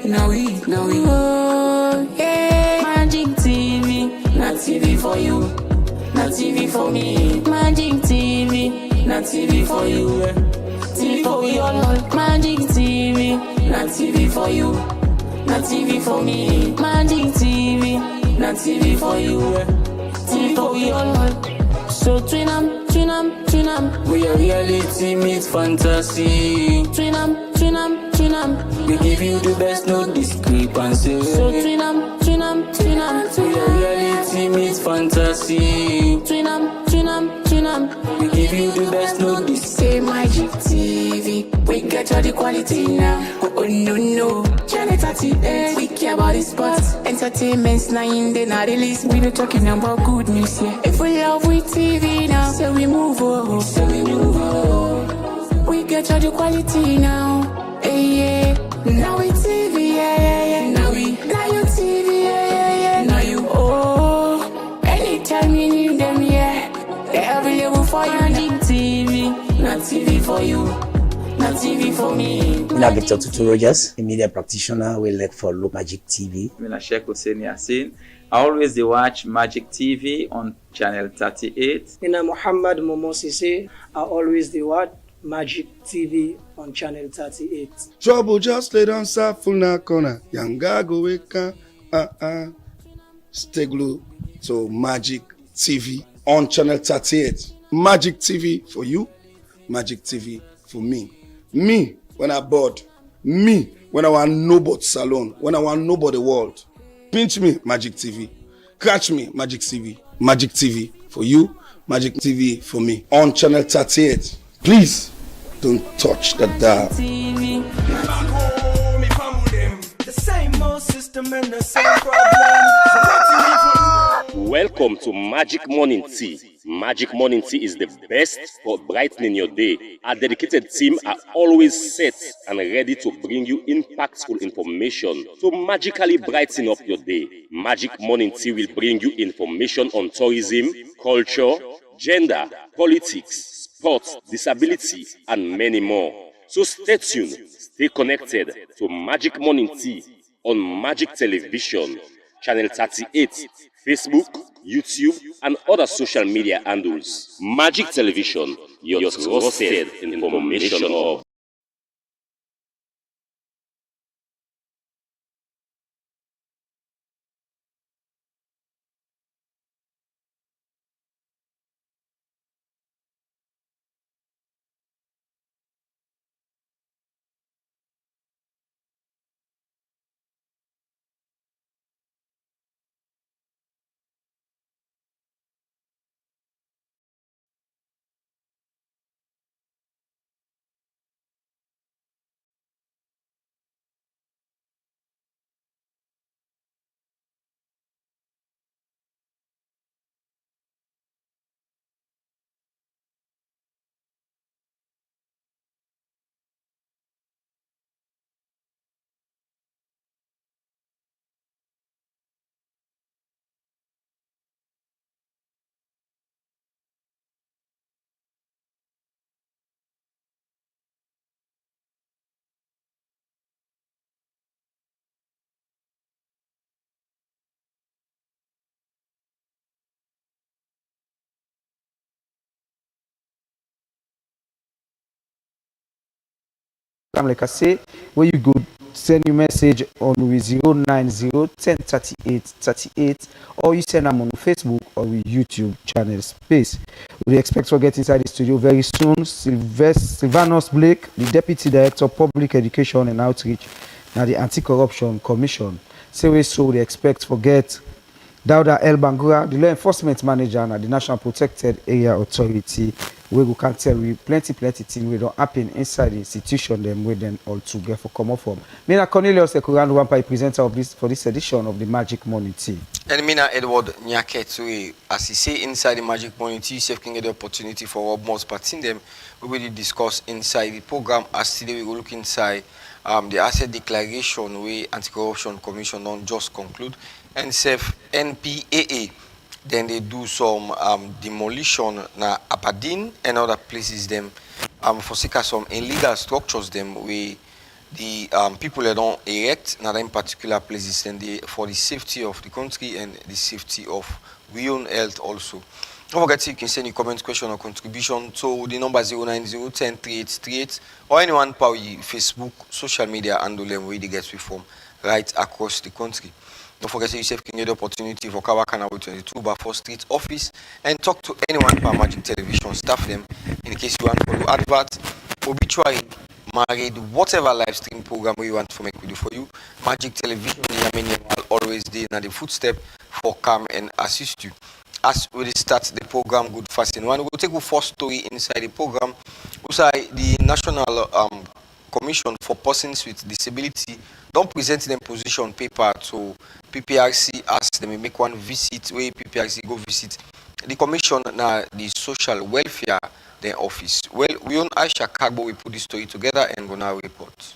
Oh, yeah. Magic TV, not TV for you, not TV for me. Magic TV, not TV for you, TV for we all. Magic TV, not TV for you, not TV for me. Magic TV, not TV for you, TV for we all. So twin 'em. We are reality meets fantasy. Twin 'em. We give you the best, no discrepancy. So twin 'em. We are reality meets fantasy. Twin 'em. We give you the best, no discrepancy. Say Magic TV, we get all the quality now. Oh no, Channel 38, we care about the sports. Entertainment's 9, they not release. We not talking about good news here. If we love with TV now, so we move on. We get all the quality now. Hey, yeah. Now we TV, yeah. Now you TV, yeah. Now you, oh. Anytime you need them, yeah. They're available for you. Magic TV, not TV for you, not TV for me. I'm Victor Tutu Rogers, a media practitioner. We look for Look Magic TV. I'm Sheikh Hussein Yassin. I always watch Magic TV on channel 38. I'm Muhammad Momo Sise. I always watch Magic TV on channel 38. Trouble just lay down Safuna corner. Yanga go weka. Stay glued to Magic TV on channel 38. Magic TV for you, Magic TV for me. Me when I bored. Me when I want nobody salon. When I want nobody world. Pinch me, Magic TV. Catch me, Magic TV. Magic TV for you, Magic TV for me. On channel 38. Please don't touch the dial. Welcome to Magic Morning Tea. Magic Morning Tea is the best for brightening your day. Our dedicated team are always set and ready to bring you impactful information to magically brighten up your day. Magic Morning Tea will bring you information on tourism, culture, gender, politics, sports, disability, and many more. So stay tuned, stay connected to Magic Morning Tea on Magic Television, Channel 38, Facebook, YouTube, and other social media handles. Magic Television, your trusted information of. Like I say, where you go send your message on with 090 1038 38, or you send them on Facebook or with YouTube channel space. We expect to get inside the studio very soon. Sylvanus Blake, the Deputy Director of Public Education and Outreach, now the Anti-Corruption Commission. So they expect to get Dauda El Bangura, the Law Enforcement Manager and the National Protected Area Authority, where we can tell we plenty things we don't happen inside the institution them with them all together for common form. Mina Cornelius Ekuran Wampai, presenter of this for this edition of the Magic Morning Tea. And Mina Edward Nyaketui, as he say inside the Magic Morning Tea, Chef can get the opportunity for most parts in them. We will discuss inside the program as today we will look inside the asset declaration we Anti-Corruption Commission on just conclude. And Chef NPAA, then they do some demolition na Aberdeen and other places them for seek some illegal structures them we the people that don't erect in particular places and for the safety of the country and the safety of we own health also. Don't forget you can send your comment, question or contribution to the number 090103838 or anyone power Facebook, social media and them where they get we from right across the country. Don't forget you can get the opportunity for Kawakana 22 Bafo Street office and talk to anyone per Magic Television staff them in case you want to follow adverts, obituary, married, whatever live stream program you want to make video for you. Magic Television will always be in the footstep for come and assist you. As we start the program good fast in one, we'll take a first story inside the program. Inside the National Commission for Persons with Disability don't present them position paper to PPRC as they may make one visit where PPRC go visit the commission na the social welfare their office. Well, we on Aisha Kagbo we put this story together and go now report.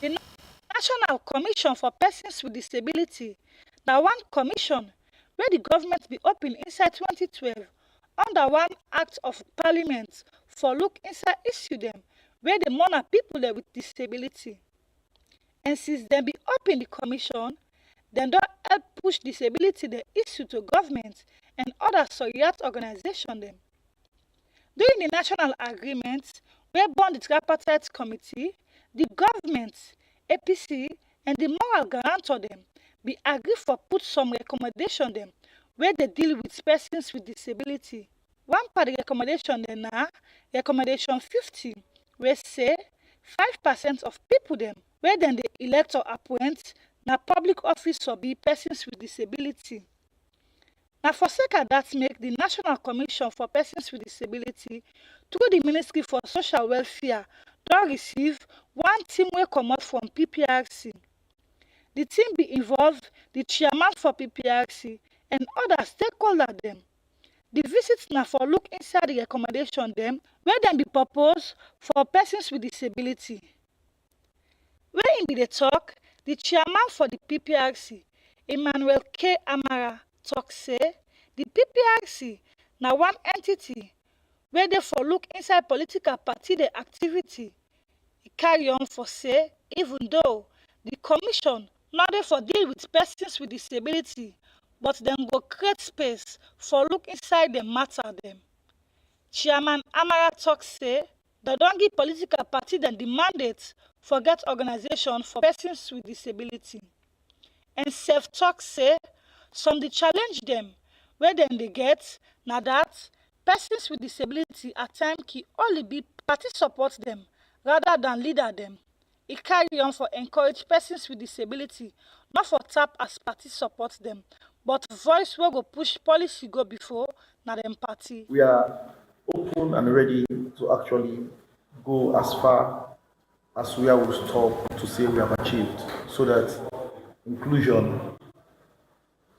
The National Commission for Persons with Disability now one commission where the government be open inside 2012 under one act of parliament for look inside issue them where the mona people there with disability. And since they be open the commission, then don't help push disability the issue to government and other social organization them. During the national agreement, where born the tripartite committee, the government, APC, and the moral guarantor them be agree for put some recommendation them where they deal with persons with disability. One part of the recommendation then na recommendation 50, where say 5% of people them where then the elect or appoint na public office or be persons with disability. Now for sake of that make the National Commission for Persons with Disability through the Ministry for Social Welfare don't receive one team will come out from PPRC. The team be involved the chairman for PPRC and other stakeholders them. The visits now for look inside the recommendation them where then be proposed for persons with disability. Where in be the talk, the chairman for the PPRC, Emmanuel K. Amara, talk say the PPRC now one entity where they for look inside political party the activity. It carry on for say even though the commission not there for deal with persons with disability, but then go create space for look inside the matter them. Chairman Amara talk say they don't give political party then the mandate for get organization for persons with disability. And self-talk say some the challenge them where then they get now that persons with disability at time can only be party support them rather than leader them. It carry on for encourage persons with disability not for tap as party support them, but voice will go push policy go before na them party. We are open and ready to actually go as far as we will stop to say we have achieved, so that inclusion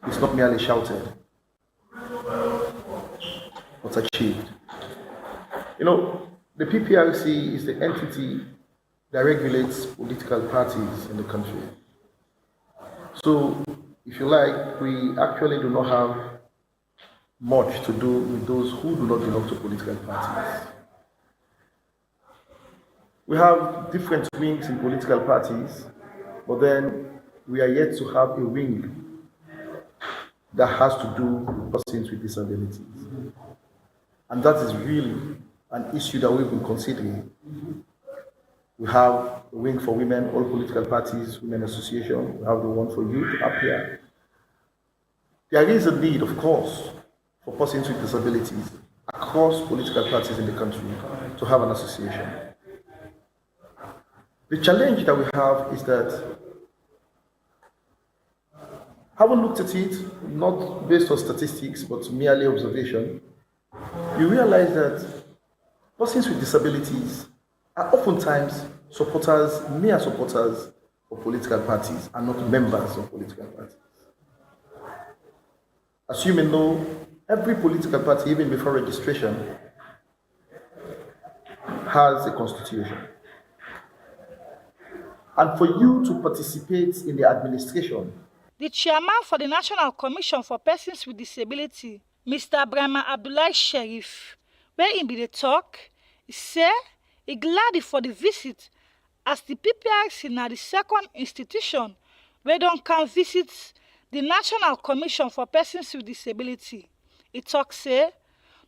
is not merely shouted, but achieved. You know, the PPRC is the entity that regulates political parties in the country. So, if you like, we actually do not have much to do with those who do not belong to political parties. We have different wings in political parties, but then we are yet to have a wing that has to do with persons with disabilities. And that is really an issue that we've been considering. We have a wing for women, all political parties, women association. We have the one for youth up here. There is a need, of course, for persons with disabilities across political parties in the country to have an association. The challenge that we have is that, having looked at it, not based on statistics, but merely observation, you realize that persons with disabilities are oftentimes mere supporters of political parties and not members of political parties. As you may know, every political party, even before registration, has a constitution. And for you to participate in the administration, the chairman for the National Commission for Persons with Disability, Mr. Brahma Abdullah Sharif, where in the talk, he said he glad for the visit as the PPRC na the second institution wey don come visit the National Commission for Persons with Disability. E tok say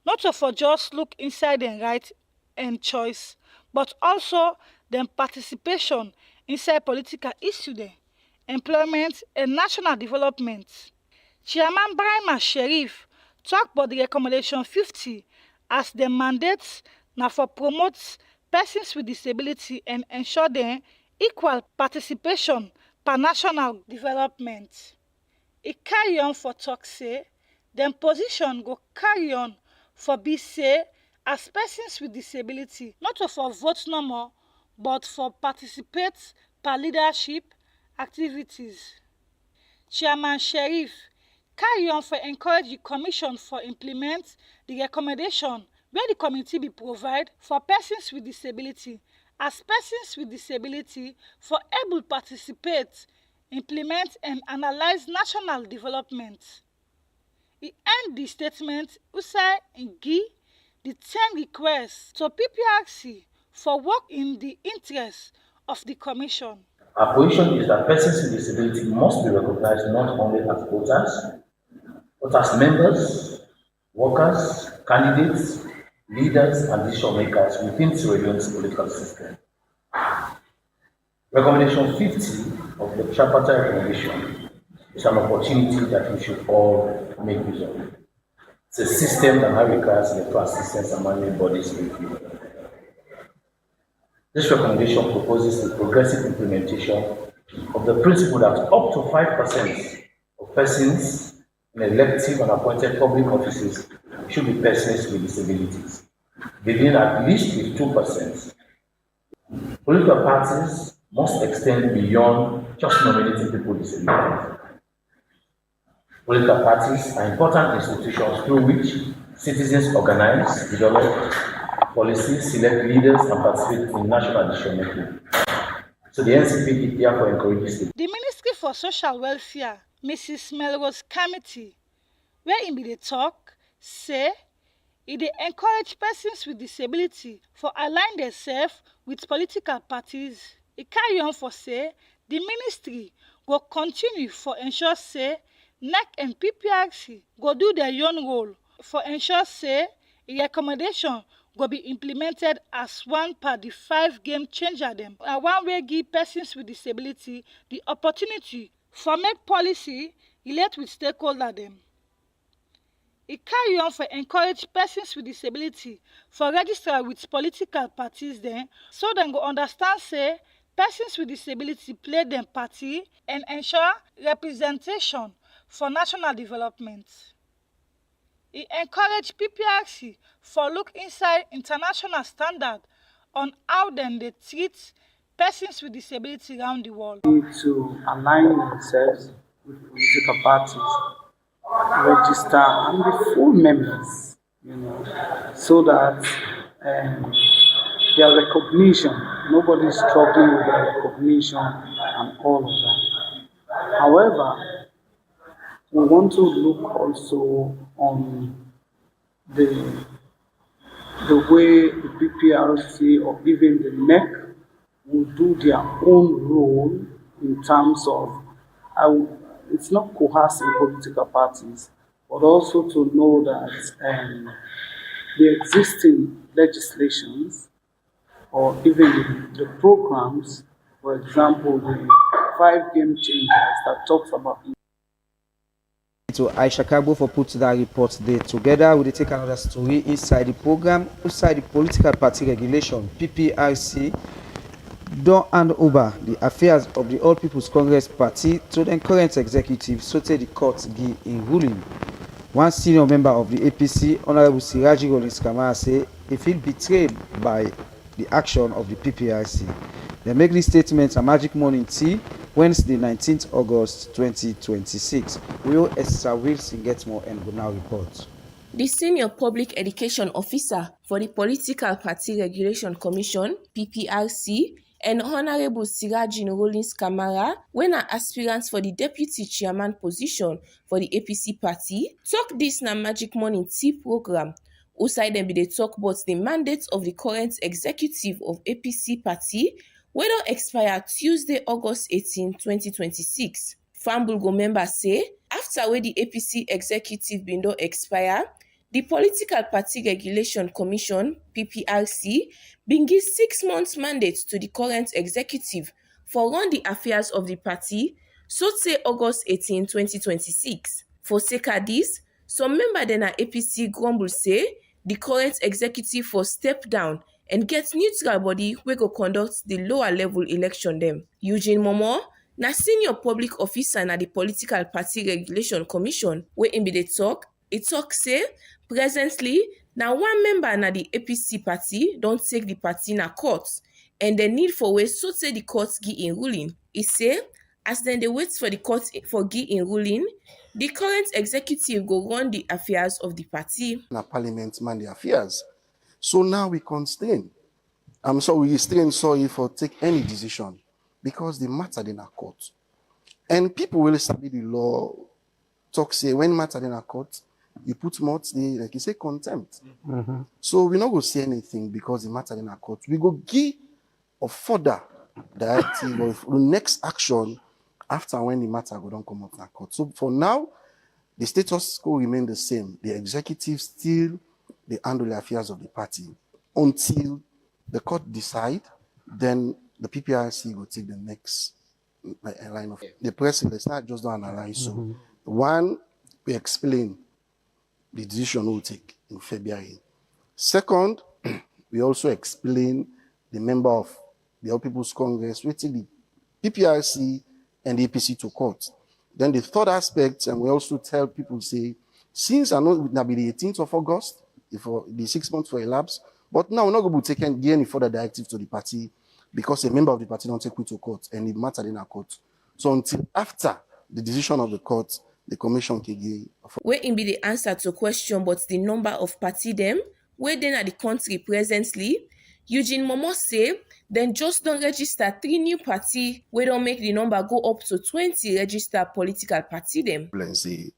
not to for just look inside dem right and choice, but also dem participation inside political issue dem, employment and national development. Chairman Brahima Sheriff tok about the recommendation 50 as dem mandate na for promote persons with disability and ensure dem equal participation per national development. E carry on for tok say dem position go carry on for be say as persons with disability not to for vote no more but for participate per leadership activities. Chairman Sheriff carry on for encourage the commission for implement the recommendation where the committee be provide for persons with disability as persons with disability for able participate, implement and analyze national development. He end the statement usai give the 10 requests to PPRC for work in the interest of the commission. Our position is that persons with disability must be recognized not only as voters, but as members, workers, candidates, leaders, and decision makers within Sierra Leone's political system. Recommendation 50 of the tripartite recommendation is an opportunity that we should all make use of. It's a system that now requires electoral assistance and management bodies review. This recommendation proposes the progressive implementation of the principle that up to 5% of persons in elective and appointed public offices should be persons with disabilities, beginning at least with 2%. Political parties must extend beyond just nominating people with disabilities. Political parties are important institutions through which citizens organize, develop policies, select leaders, and participate in national decision making. So the NCP therefore encourages the Ministry for Social Welfare, Mrs. Melrose Committee, where in the talk, say it dey encourage persons with disability for align themselves with political parties. It carry on for say the ministry will continue for ensure say NEC and PPRC go do their own role for ensure say a recommendation go be implemented as one per the 5 game changer them. And one way give persons with disability the opportunity for make policy relate with stakeholder them. It carry on for encourage persons with disability for register with political parties then so them go understand say persons with disability play them party and ensure representation for national development. It encourage PPRC for look inside international standard on how then they treat persons with disability around the world. To align themselves with political parties, register and be full members, so that their recognition, nobody is struggling with their recognition and all of that. However, we want to look also on the way the PPRC or even the NEC will do their own role in terms of, it's not coercing political parties, but also to know that the existing legislations or even the programs, for example, the 5 game changers that talks about. To Aisha Kagbo for put that report there together. We take another story inside the program, inside the political party regulation. PPRC don't hand over the affairs of the All People's Congress Party to the current executive, so the court give in ruling. One senior member of the APC, Honorable Siraji Rollins Kamara, say he feel betrayed by the action of the PPRC. They make this statement a Magic Morning Tea, Wednesday, 19th August 2026. Will Esther Wilson get more and will now report. The Senior Public Education Officer for the Political Party Regulation Commission, PPRC, and Honorable Siraji Rollins Kamara, when are aspirants for the Deputy Chairman position for the APC Party, talk this na Magic Morning Tea program. Outside them be they talk about the mandates of the current executive of APC Party, wey don expire Tuesday, August 18, 2026. Fambulgo members say after wey the APC executive bin don expire, the Political Party Regulation Commission (PPRC) bin give 6 months mandate to the current executive for run the affairs of the party sotey August 18, 2026. For sake of dis, some members dem na APC grumble say the current executive for step down and get neutral body wey go conduct the lower level election dem. Eugene Momo na senior public officer na the Political Party Regulation Commission wey im bin dey tok. E tok say presently na one member na the APC party don take the party na court and dem need for wait sotey the court give im ruling. E say as dem dey wait for the court for give im ruling, the current executive go run the affairs of the party. Na parliament man the affairs. So now we constrain. We restrain sorry for take any decision because the matter in a court. And people will study the law, talk say when matter in a court, you put more like you say contempt. So we not go say anything because the matter in a court. We go give or further directive or the next action after when the matter go don't come out in a court. So for now, the status quo remain the same. The executive still they handle the affairs of the party until the court decide. Then the PPRC will take the next line of the press. Let's not just don't analyze. So one, we explain the decision we'll take in February. Second, we also explain the member of the All People's Congress, we take the PPRC and the APC to court. Then the third aspect, and we also tell people, say, since I know it will be the 18th of August, for the 6 months for elapse, but now we're not going to take any further directive to the party because a member of the party don't take it to court and it matters in a court. So until after the decision of the court, the commission can give. Where in be the answer to question, but the number of party them where then at the country presently, Eugene Momo say then just don't register 3 new party where don't make the number go up to 20 registered political party them. Let's see.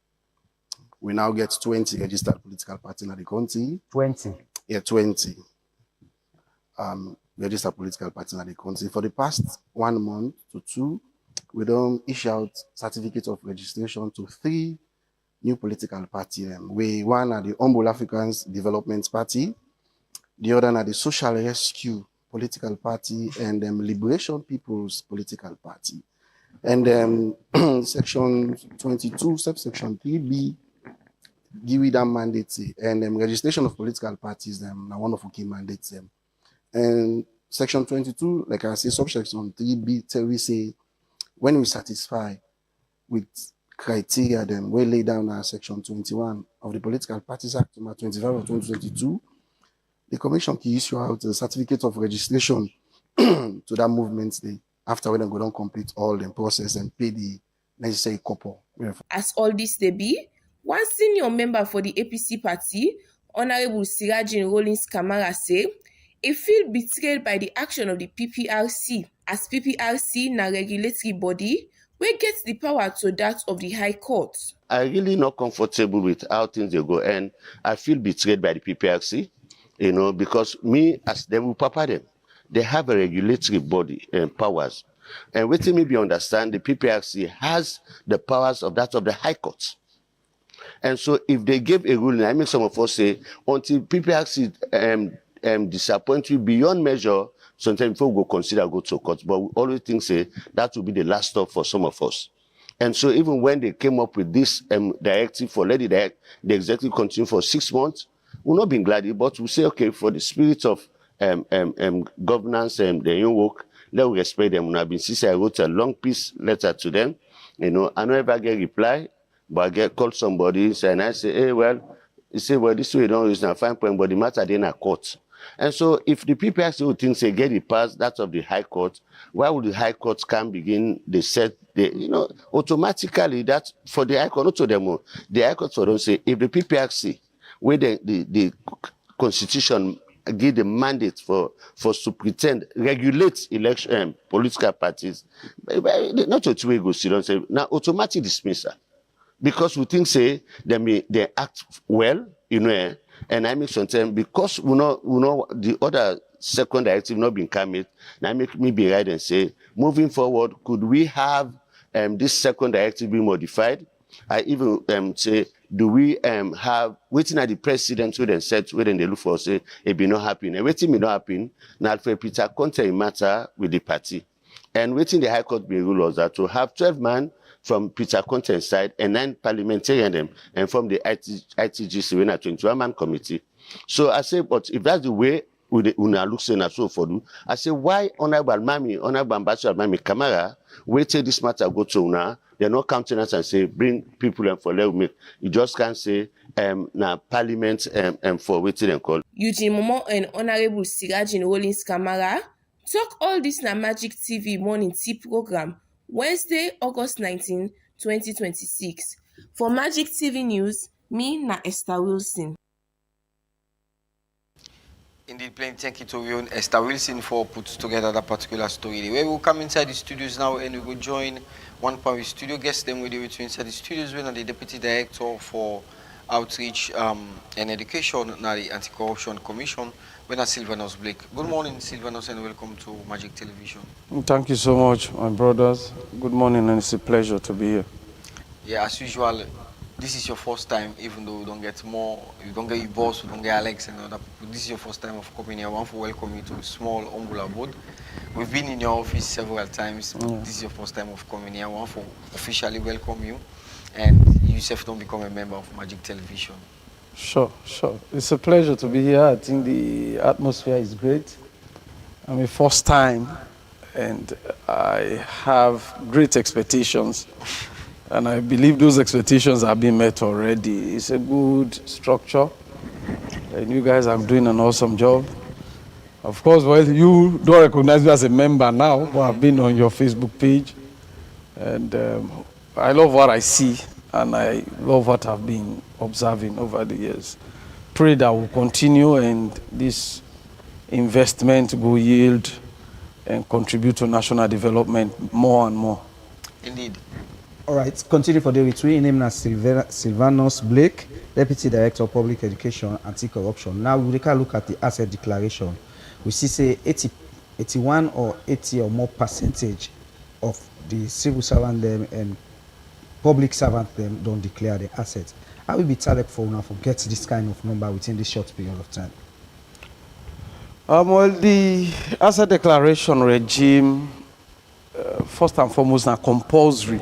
We now get 20 registered political parties in the country. 20. Yeah, 20 registered political parties in the country. For the past 1 month to 2, we don't issue out certificate of registration to 3 new political parties. One are the Humble Africans Development Party, the other are the Social Rescue Political Party, and Liberation People's Political Party. And section 22, subsection 3B, give that mandate, and registration of political parties, now one of the key mandates them. And section 22, like I say, subsection 3B, tell we say, when we satisfy with criteria, then we lay down our section 21 of the Political Parties Act, 25 of 2022, the commission can issue out a certificate of registration to that movement day after we go down complete all the process and pay the necessary couple. As all this they be, one senior member for the APC party, Honorable Sirajin Rollins Kamara, say he feel betrayed by the action of the PPRC, as PPRC na regulatory body wey get the power to that of the High Court. I'm really not comfortable with how things they go, and I feel betrayed by the PPRC, because me as them will papa them, they have a regulatory body and powers, and waiting me be understand the PPRC has the powers of that of the High Court. And so if they give a ruling, I mean some of us say, until PPRC disappoint you beyond measure, sometimes people will consider go to court. But we always think say that will be the last stop for some of us. And so even when they came up with this directive for let the executive continue for 6 months, we'll not be glad, but we'll say, okay, for the spirit of governance and their own work, let us respect them. When I've been since I wrote a long piece letter to them, I never get reply. But I called somebody and I say, hey, well, you say, well, this way don't use a fine point, but the matter then a court. And so if the PPRC would think say get it past that of the High Court, why would the High Court can begin the set the automatically that for the High Court, not to them, the High Court for don't say if the PPRC where the Constitution give the mandate for to pretend regulate election political parties, not to two go don't say now automatic dismissal. Because we think say they act well, and I mean sometimes because we know the other second directive not been come, now make me be right and say, moving forward, could we have this second directive be modified? I even say, do we have waiting at the president who then said whether they look for say it be not happening. And waiting may not happen, now for Peter Conte matter with the party. And waiting the High Court be rule was that to have 12 men from Peter Conte's side and 9 parliamentarians them and from the ITGC when a 21-man committee. So I say, but if that's the way we una look saying so for do, I say why Honorable Ambassador Mami Kamara wait till this matter go to una, they're not counting us and say bring people and for let me. You just can't say na parliament and for waiting and call. Eugene Momo and Honorable Sirajin Rollins Kamara talk all this na Magic TV Morning Tea program Wednesday, August 19, 2026. For Magic TV News, me na Esther Wilson. Indeed, playing thank you to you, Esther Wilson, for putting together that particular story. We will come inside the studios now and we will join one of our studio guests. Then we'll be inside the studios when the Deputy Director for Outreach and Education, now the Anti-Corruption Commission, when Sylvanus Blake. Good morning, Sylvanus, and welcome to Magic Television. Thank you so much, my brothers. Good morning, and it's a pleasure to be here. Yeah, as usual, this is your first time, even though you don't get more, you don't get your boss, you don't get Alex and other people. This is your first time of coming here. I want to welcome you to a small, humble abode. We've been in your office several times. Yeah. This is your first time of coming here. I want to officially welcome you. And you yourself don't become a member of Magic Television. Sure. It's a pleasure to be here. I think the atmosphere is great. I'm a first time, and I have great expectations. And I believe those expectations have been met already. It's a good structure. And you guys are doing an awesome job. Of course, well, you don't recognize me as a member now, but I've been on your Facebook page. And I love what I see, and I love what I've been observing over the years. Pray that will continue and this investment will yield and contribute to national development more and more. Indeed. All right, continue for the retreat. Name is Sylvanus Blake, Deputy Director of Public Education, Anti-Corruption. Now we can look at the asset declaration. We see say 81 or 80 or more percentage of the civil servant them and public servant them don't declare the assets. I will be targeted for now for get this kind of number within this short period of time. Well, the asset declaration regime, first and foremost, are compulsory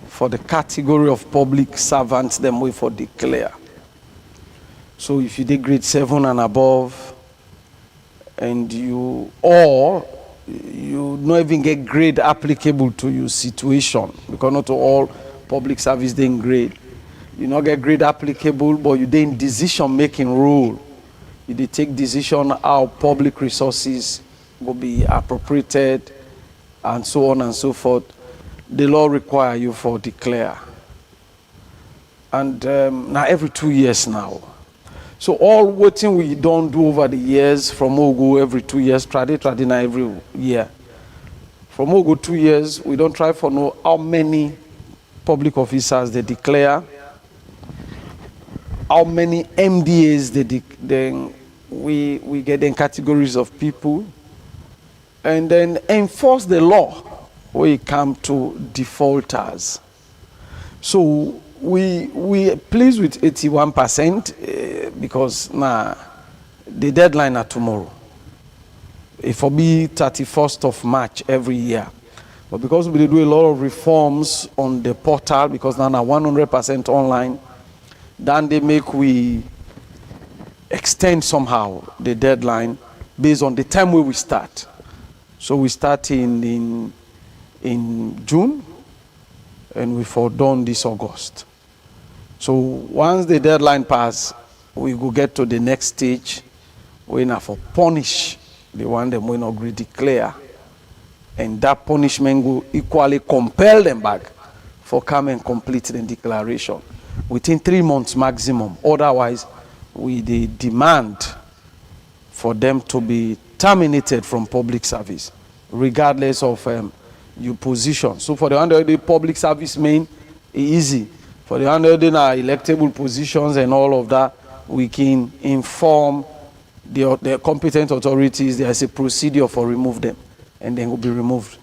for the category of public servants them way for declare. So if you did grade 7 and above, and you not even get grade applicable to your situation, because not all public service they grade. You not get grade applicable, but you in decision-making role. You dey take decision how public resources will be appropriated, and so on and so forth. The law require you for declare. And now every 2 years now. So all waiting we don't do over the years from Ogo every 2 years, tradina every year. From Ogo 2 years, we don't try for know how many public officers they declare, how many MDAs then we get in categories of people, and then enforce the law when it comes to defaulters. So we pleased with 81% because the deadline are tomorrow. It will be 31st of March every year. But because we do a lot of reforms on the portal, because now 100% online, then they make we extend somehow the deadline based on the time where we start. So we start in June, and we for done this August. So once the deadline pass, we go get to the next stage. We now for punish the one them we not agree declare, and that punishment will equally compel them back for come and complete the declaration within 3 months maximum. Otherwise, we demand for them to be terminated from public service, regardless of your position. So for the under the public service main, easy. For the under the electable positions and all of that, we can inform the competent authorities, there is a procedure for remove them, and then will be removed.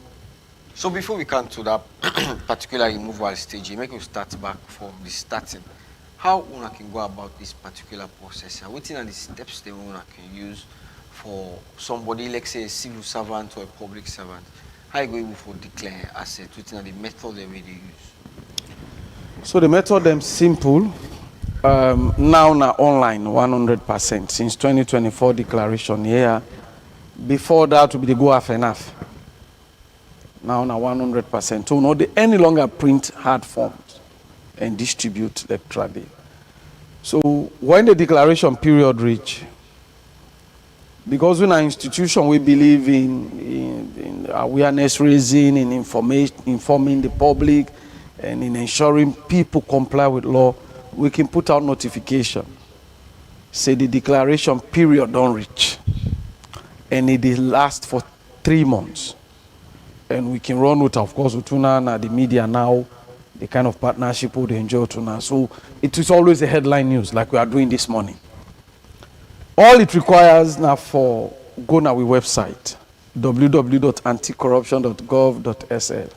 So before we come to that particular removal stage, make us start back from the starting. How one can go about this particular process? What are the steps that one can use for somebody, like say a civil servant or a public servant? How you go for declare asset? What are the method they will use? So the method them simple. Now online 100% since 2024 declaration here. Before that will be the go half enough. Now 100%. So no, they any longer print hard forms and distribute electorally. So when the declaration period reach, because in our institution we believe in awareness raising, in informing the public, and in ensuring people comply with law, we can put out notification. Say the declaration period don't reach, and it will last for 3 months. And we can run with, of course, Utuna and the media now, the kind of partnership we enjoy Utuna. So it is always a headline news like we are doing this morning. All it requires now for go na we website, www.anticorruption.gov.sl.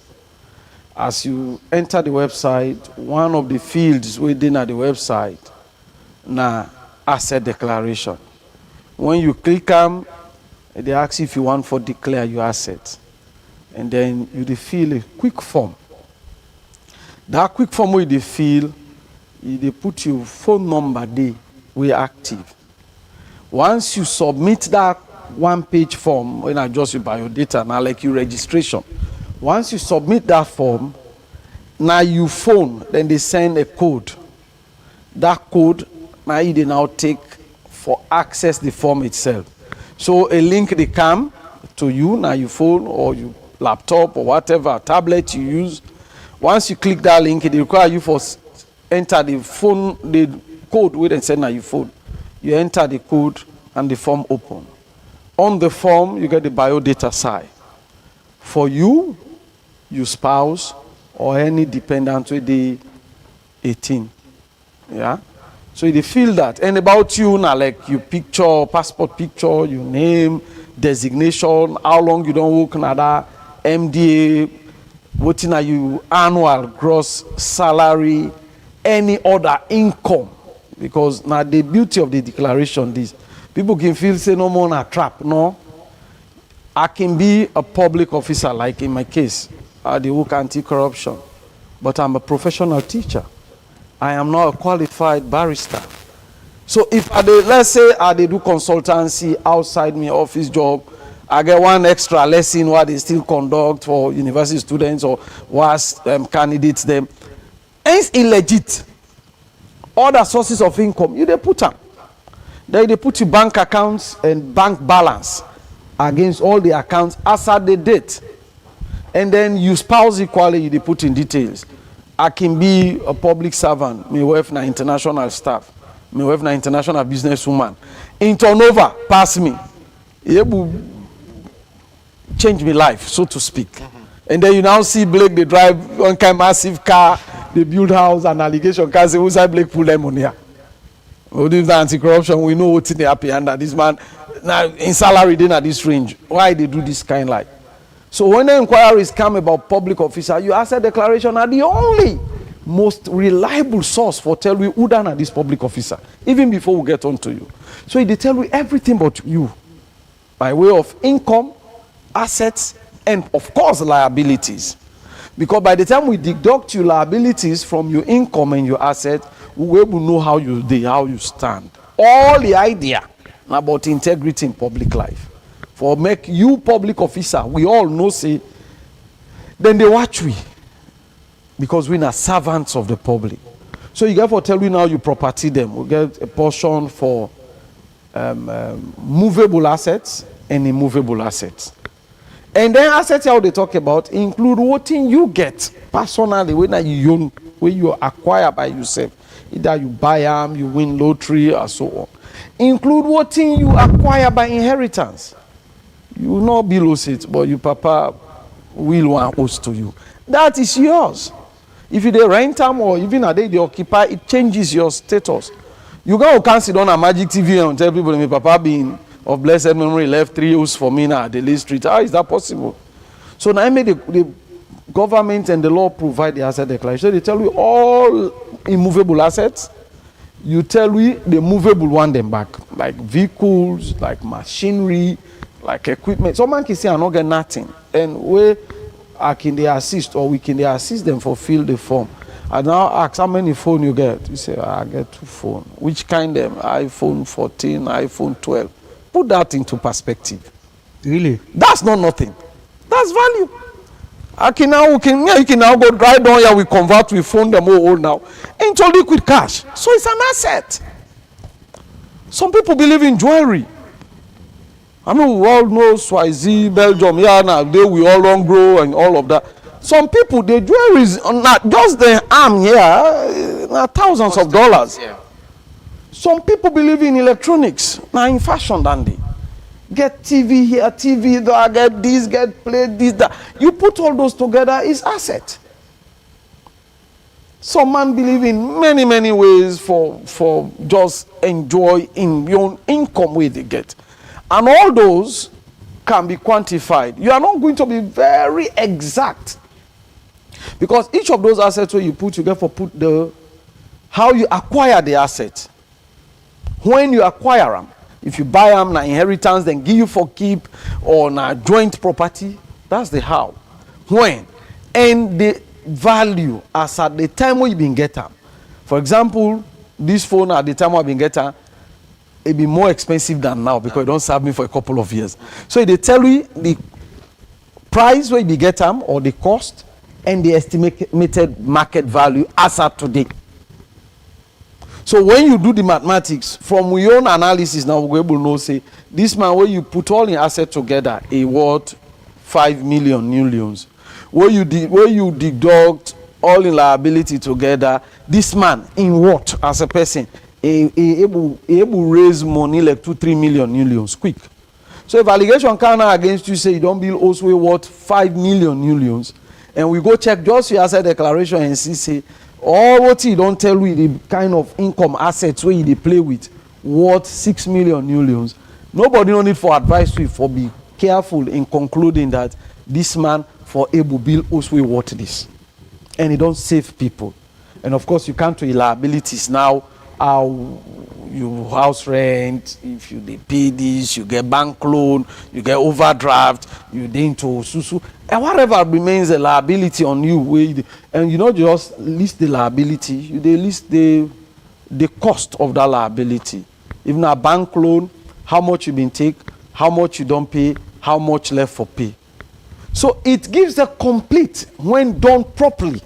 As you enter the website, one of the fields within the website na asset declaration. When you click on, they ask if you want to declare your assets. And then you fill a quick form. That quick form where they fill, they put your phone number there, we active. Once you submit that one-page form, when I just your biodata, now like your registration. Once you submit that form, now you phone, then they send a code. That code, now they now take for access the form itself. So a link they come to you, now your phone or your laptop or whatever tablet you use. Once you click that link, it require you for enter the phone, the code where they send now your phone. You enter the code and the form open. On the form, you get the biodata side. For you, your spouse, or any dependent with the 18. Yeah? So they feel that. And about you now, like your picture, passport picture, your name, designation, how long you don't work, nada, MDA, what in you annual gross salary, any other income. Because now the beauty of the declaration is people can feel say no more a trap. No. I can be a public officer, like in my case, I work anti-corruption, but I'm a professional teacher. I am not a qualified barrister. So if let's say I do consultancy outside my office job, I get one extra lesson what they still conduct for university students or was candidates them. It's illegit. Other sources of income, they put them. Then they put your bank accounts and bank balance against all the accounts as at the date. And then you spouse equally, they put in details. I can be a public servant, my wife na international staff, my wife na international businesswoman. In turnover, pass me. It will change my life, so to speak. And then you now see Blake, they drive one kind of massive car, they build house and allegation car, say, who's Blake pull them on here? We do the anti-corruption, we know what's in the happy under this man. Now, in salary, they're at this range. Why they do this kind of like? So when the inquiries come about public officer, your asset declaration are the only most reliable source for tell you who done at this public officer, even before we get on to you. So they tell you everything about you by way of income, assets, and of course liabilities. Because by the time we deduct your liabilities from your income and your assets, we will know how you stand. All the idea about integrity in public life. For make you public officer, we all know say, then they watch we. Because we are servants of the public. So you get for tell you now you property them. We get a portion for movable assets and immovable assets. And then assets how they talk about include what you get personally when you own, when you acquire by yourself. Either you buy them, you win lottery, or so on. Include what you acquire by inheritance. You will not be lose it, but your papa will want owes to you. That is yours. If you rent them or even a day they occupy, it changes your status. You can't sit on a Magic TV and tell people, my papa being of blessed memory left 3 years for me now at the Lee Street. How is that possible? So now I made the government and the law provide the asset declaration. So they tell you all immovable assets. You tell we the movable one them back, like vehicles, like machinery, like equipment. Someone can say I not get nothing, and we can they assist or we can they assist them for fill the form. I now ask how many phone you get. You say I get 2 phone. Which kind them? iPhone 14, iPhone 12. Put that into perspective. Really? That's not nothing. That's value. You can now go right down here. We convert, we phone them all now into liquid cash. So it's an asset. Some people believe in jewelry. I mean, we all know Swazi, Belgium, yeah, now they we all don't grow and all of that. Some people, the jewelry is not just the arm here, thousands of dollars. Yeah. Some people believe in electronics. Now in fashion, dandy. Get TV here, TV there, get this, get plate, this, that. You put all those together, it's asset. Some man believe in many, many ways for just enjoy in your income way they get. And all those can be quantified. You are not going to be very exact. Because each of those assets where you put, you get for put the how you acquire the asset. When you acquire them, if you buy them, na inheritance, then give you for keep or na joint property, that's the how. When and the value as at the time when you been get them. For example, this phone at the time I've been getting, it be more expensive than now because it don't serve me for a couple of years. So they tell you the price where you get them or the cost and the estimated market value as at today. So when you do the mathematics, from your own analysis now, we're able to know, say, this man, where you put all the assets together, a worth 5 million new loans. Where you deduct all the liability together, this man, in what, as a person, able raise money like 2-3 million new loans, quick. So if allegation come out against you, say you don't bill also worth 5 million new loans, and we go check just your asset declaration and see, say, all what he don't tell you the kind of income assets where they play with worth 6 million new loans. Nobody no need for advice to for be careful in concluding that this man for able bill also worth this. And he don't save people. And of course you can't do liabilities now, how you house rent, if you they pay this, you get bank loan, you get overdraft, you dey into susu, and whatever remains a liability on you, and you not just list the liability, you they list the cost of that liability. Even a bank loan, how much you been take, how much you don't pay, how much left for pay. So it gives a complete, when done properly,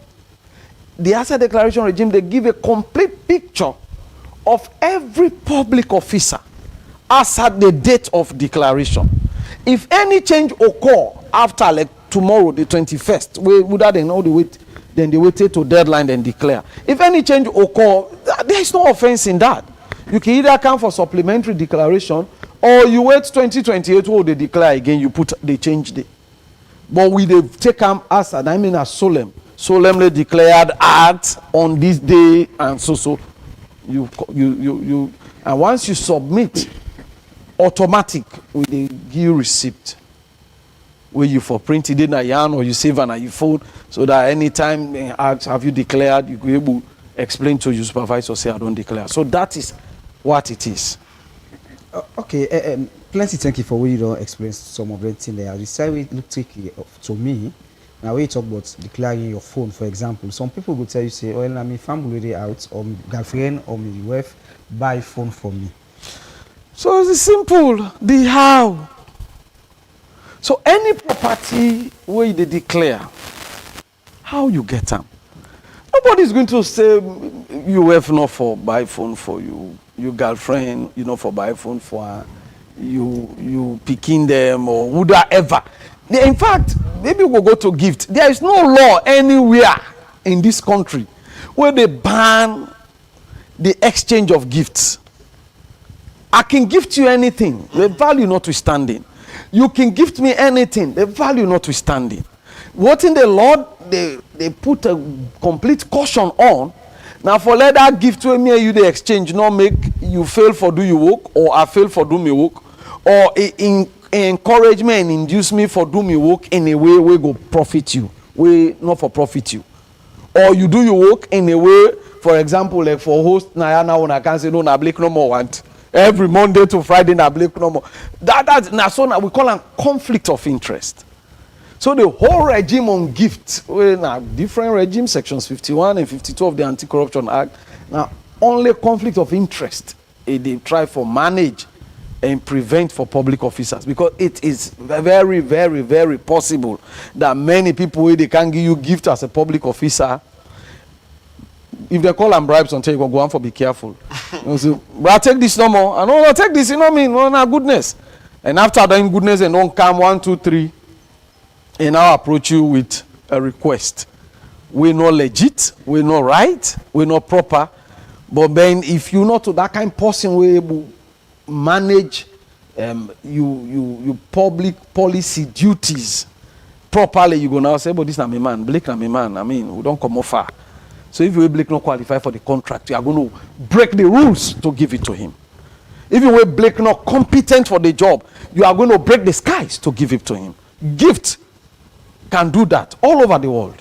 the asset declaration regime, they give a complete picture of every public officer as at the date of declaration. If any change occur after like tomorrow, the 21st, whether they know the wait, then they waited to deadline and declare. If any change occur, there is no offense in that. You can either come for supplementary declaration or you wait 2028 when they declare again, you put the change day. But we they take them as an, I mean as solemnly declared at on this day and so. You and once you submit, automatic with the give receipt where you for print it in a yarn or you save on your phone so that anytime they ask have you declared, you be able to explain to your supervisor, say I don't declare. So that is what it is. Okay, plenty thank you for what you don't explain some of the things there. The side way look tricky to me. Now when you talk about declaring your phone, for example, some people will tell you, say, oh, let me family out, or my girlfriend or my wife buy phone for me. So it's simple, the how. So any property where they declare, how you get them. Nobody's going to say you wife not for buy phone for you, your girlfriend, you know, for buy phone for her, you picking them or whatever. In fact, maybe we'll go to gift. There is no law anywhere in this country where they ban the exchange of gifts. I can gift you anything, the value notwithstanding. You can gift me anything, the value notwithstanding. What in the law they put a complete caution on Now for let that gift to me and you the exchange not make you fail for do your work, or I fail for do me work, or in encouragement and induce me for do me work in a way we go profit you, we not for profit you. Or you do your work in a way, for example, like for host now when I can say no, na Blake no more want. Every Monday to Friday na Blake no more. That's now so now we call a conflict of interest. So the whole regime on gift, well, now different regimes, sections 51 and 52 of the Anti-Corruption Act, now only conflict of interest they try for manage and prevent for public officers, because it is very, very, very possible that many people they can give you gift as a public officer. If they call them bribes, until you go on for be careful. You say, but I take this no more. I don't take this, you know what I mean? No, no goodness. And after doing goodness and don't come 1, 2, 3. And now approach you with a request. We're not legit, we're not right, we're not proper. But then if you're not to that kind of person who able manage you public policy duties properly, you go now say, but this is not my man, Blake not my man. I mean, we don't come far. So if you Blake not qualify for the contract, you are going to break the rules to give it to him. If you Blake not competent for the job, you are going to break the skies to give it to him. Gift can do that all over the world.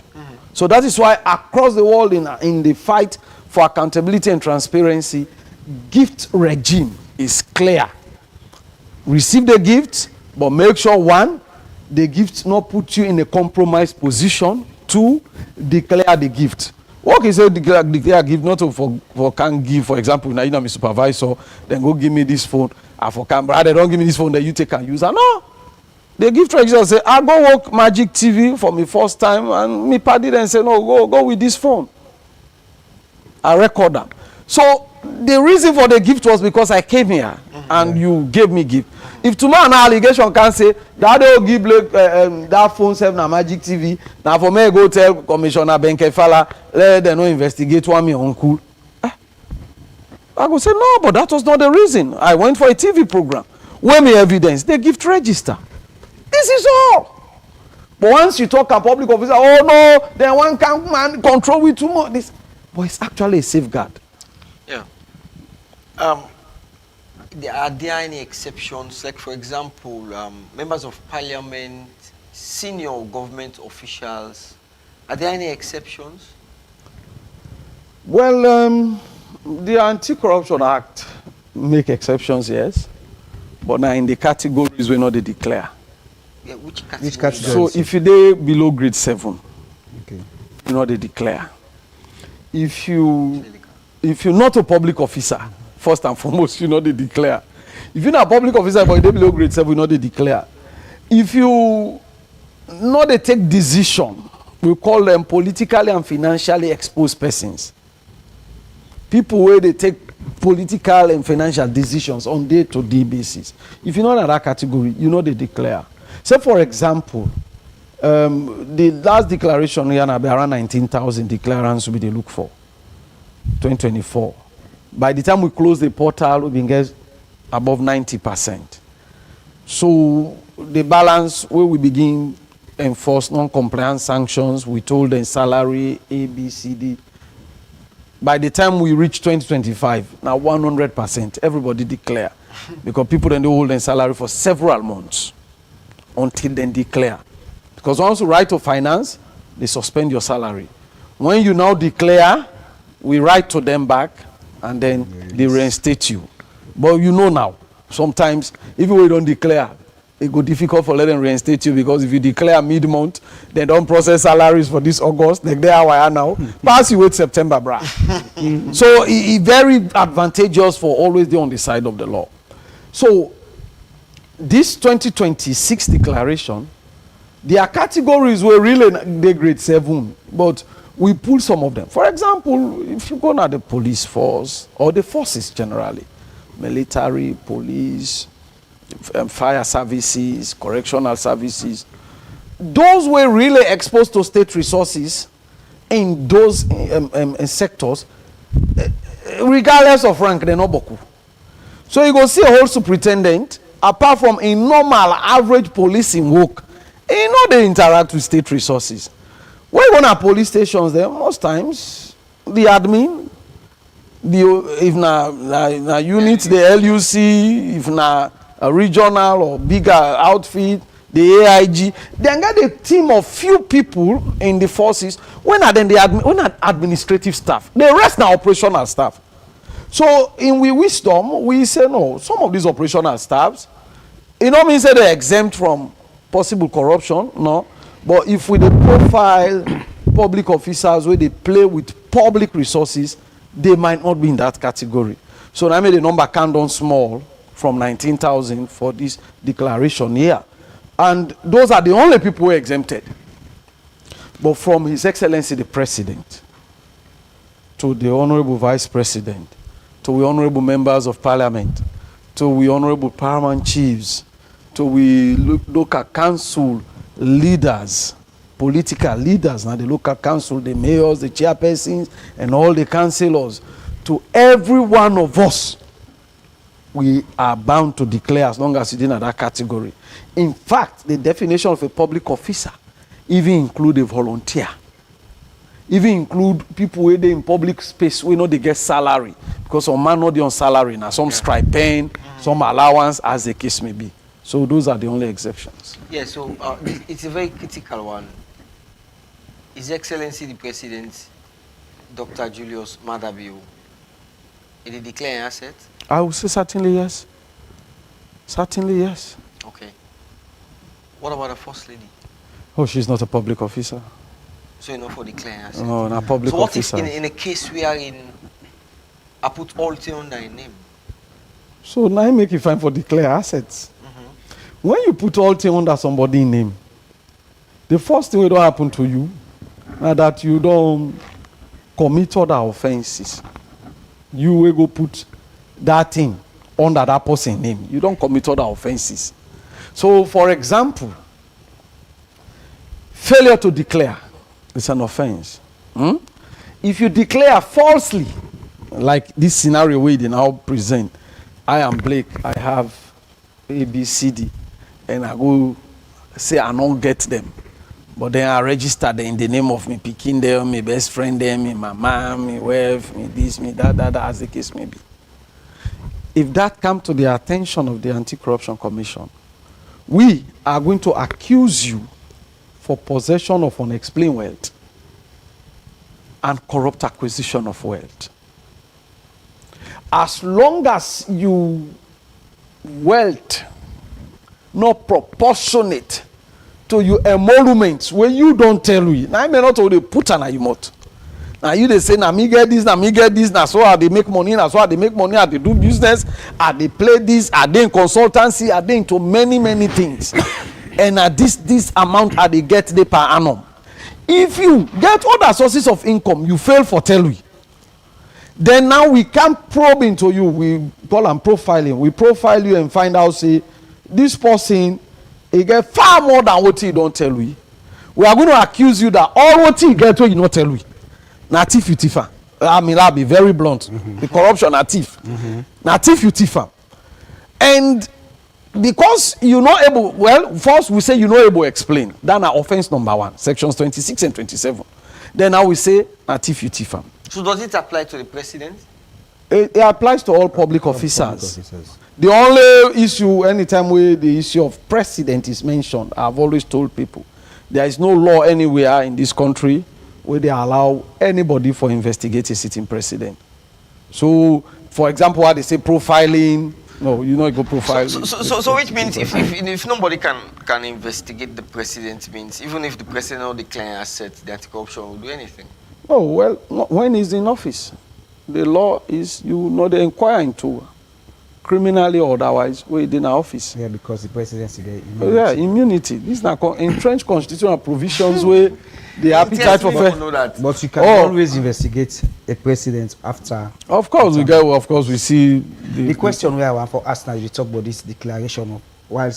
So that is why across the world in the fight for accountability and transparency, gift regime is clear. Receive the gift, but make sure 1, the gift not put you in a compromised position. 2, declare the gift. What is it? Declare gift not for can give. For example, now you know my supervisor, then go give me this phone. I for can brother, don't give me this phone that you take and use. No. The gift register say, I go work Magic TV for me first time, and me party then say, no, go with this phone. I record them. So the reason for the gift was because I came here and you gave me gift. If tomorrow an allegation can say that they will give that phone self na Magic TV, now for me go tell Commissioner Benkefala, let them no investigate one me uncle. I go say no, but that was not the reason. I went for a TV program. Where me evidence? The gift register. This is all. But once you talk a public officer, oh no, then one can man control with too much. This, but it's actually a safeguard. Yeah. Are there any exceptions? Like for example, members of parliament, senior government officials. Are there any exceptions? Well, the Anti-Corruption Act make exceptions, yes. But now in the categories we know they declare. Yeah, which category? So if you dey below grade 7, okay, you know they declare. If you're not a public officer, first and foremost, you know they declare. If you're not a public officer but you dey below grade 7, you know they declare. If you not they take decision, we call them politically and financially exposed persons. People where they take political and financial decisions on day-to-day basis. If you're not in that category, you know they declare. So, for example, the last declaration here will be around 19,000 declarants we look for. 2024. By the time we close the portal, we can get above 90%. So the balance where we begin enforce non-compliance sanctions, we told them salary, A, B, C, D. By the time we reach 2025, now 100%, everybody declare. Because people then they hold their salary for several months until then declare. Because once you write to finance, they suspend your salary. When you now declare, we write to them back and then they reinstate you. But you know now, sometimes even when you don't declare, it go difficult for letting them reinstate you, because if you declare mid-month, they don't process salaries for this August, like they are now. Pass you wait September, brah. So it's very advantageous for always be on the side of the law. So this 2026 declaration, their categories were really the grade 7, but we pull some of them. For example, if you go now the police force or the forces generally, military, police, fire services, correctional services, those were really exposed to state resources in those sectors, regardless of rank, they're not boku. So you go see a whole superintendent, apart from a normal average policing work, you know they interact with state resources. When you go to police stations there, most times the admin, if na unit, the LUC, if na a regional or bigger outfit, the AIG, then get a team of few people in the forces. When are then when are administrative staff? The rest are operational staff. So in we wisdom, we say no. Some of these operational staffs, it don't mean say they're exempt from possible corruption, no. But if we dey profile public officers where they play with public resources, they might not be in that category. So I made the number count down small from 19,000 for this declaration here. And those are the only people who are exempted. But from His Excellency the President, to the Honorable Vice President, to the Honorable Members of Parliament, to the Honorable Paramount Chiefs, to the local council leaders, political leaders, now the local council, the mayors, the chairpersons, and all the councillors, to every one of us, we are bound to declare as long as it's in that category. In fact, the definition of a public officer even include a volunteer, even include people where they in public space we know they get salary, because some man not on salary now, some stipend, some allowance, as the case may be. So those are the only exceptions. Yeah, so it's a very critical one. His Excellency the President, Dr. Julius Madabio, did he declare an asset? I would say certainly yes. Certainly yes. Okay. What about the First Lady? Oh, she's not a public officer. So you know for declaring asset? No, not public so what officer. if in a case we are in, I put all things under a name? So now you make it fine for declare assets. When you put all things under somebody's name, the first thing will don't happen to you is that you don't commit other offenses. You will go put that thing under that person's name. You don't commit other offenses. So, for example, failure to declare is an offense. If you declare falsely, like this scenario where they now present, I am Blake, I have A, B, C, D, and I go say I don't get them. But then I register them in the name of me picking them, my best friend them, my mom, my wife, me this, me that, as the case may be. If that comes to the attention of the Anti-Corruption Commission, we are going to accuse you for possession of unexplained wealth and corrupt acquisition of wealth. As long as you wealth not proportionate to your emoluments where you don't tell we. Now I may not only put an ayumot. Now you they say, now me get this, now so how they make money, now so how they make money, how they do business, how they play this, how they in consultancy, how they into many things. And at this amount how they get the per annum. If you get other sources of income, you fail for tell we. Then now we can probe into you. We call them profiling. We profile you and find out, say, this person, he get far more than what he don't tell we. We are going to accuse you that all what he get, what you not tell we. Natif you tifa. I mean, I'll be very blunt. The corruption natif. Natif you tifa. And because you're not able, well, first we say you're not able to explain. That's our offense number 1, sections 26 and 27. Then now we say natif you tifa. So does it apply to the president? It applies to all public officers. The only issue, anytime where the issue of president is mentioned, I've always told people, there is no law anywhere in this country where they allow anybody for investigate a sitting president. So, for example, how they say profiling, no, you know, go profiling. So which means if nobody can investigate the president, means even if the president or the client assets, the anti-corruption will do anything. Oh, well, when he's in office, the law is you know they inquire into criminally or otherwise within our office. Yeah, because the presidency there. Yeah, immunity. These are entrenched constitutional provisions where the appetite for but you can always investigate a president after. Of course, we see the question where I want for us now. You talk about this declaration of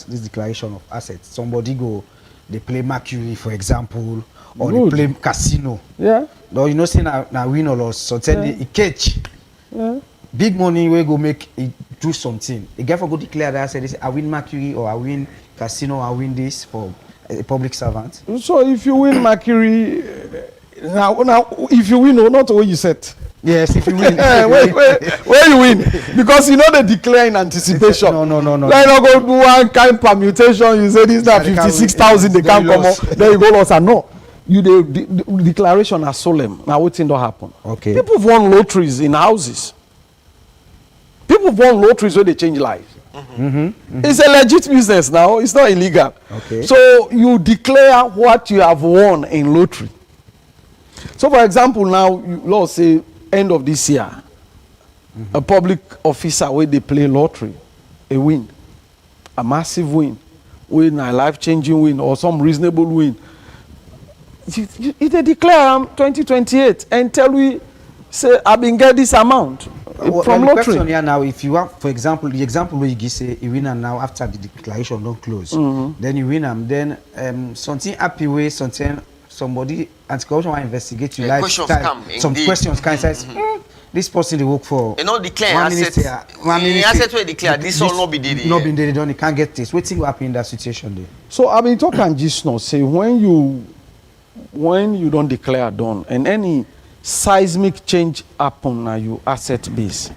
this declaration of assets. Somebody go, they play Mercury, for example, or they play casino. Yeah. No, you know, say now win or loss. So tell the catch. Yeah. Big money we go make it do something. A guy for go declare that I say I win Mercury or I win casino, I win this for a public servant. So if you win Mercury, Now, if you win, or not what you said. Yes, if you win. Where you win, because you know they declare in anticipation. No. Like not go do one kind permutation. You say this now 56,000 they can't come up. Then you go lost and no. You the declaration are solemn. Now what thing don't happen? Okay. People have won lotteries in houses. People have won lotteries where they change lives. It's a legit business now. It's not illegal. Okay. So you declare what you have won in lottery. So for example, now let's say end of this year, a public officer where they play lottery, a win, a massive win, a life-changing win or some reasonable win. If they declare 2028 and tell we say I've been get this amount from the lottery. question here now, if you have, for example, the example where you give say you win and now after the declaration don't close, then you win and then something happy way, somebody anti-corruption will investigate you lifestyle. Some questions can say, this person they work for. You know, declare one asset. minister, Asset where declare this all not be did. Not been done. You can't get this. What thing will happen in that situation there? So I mean, talk and just now say when you don't declare done and any seismic change happen na you asset base,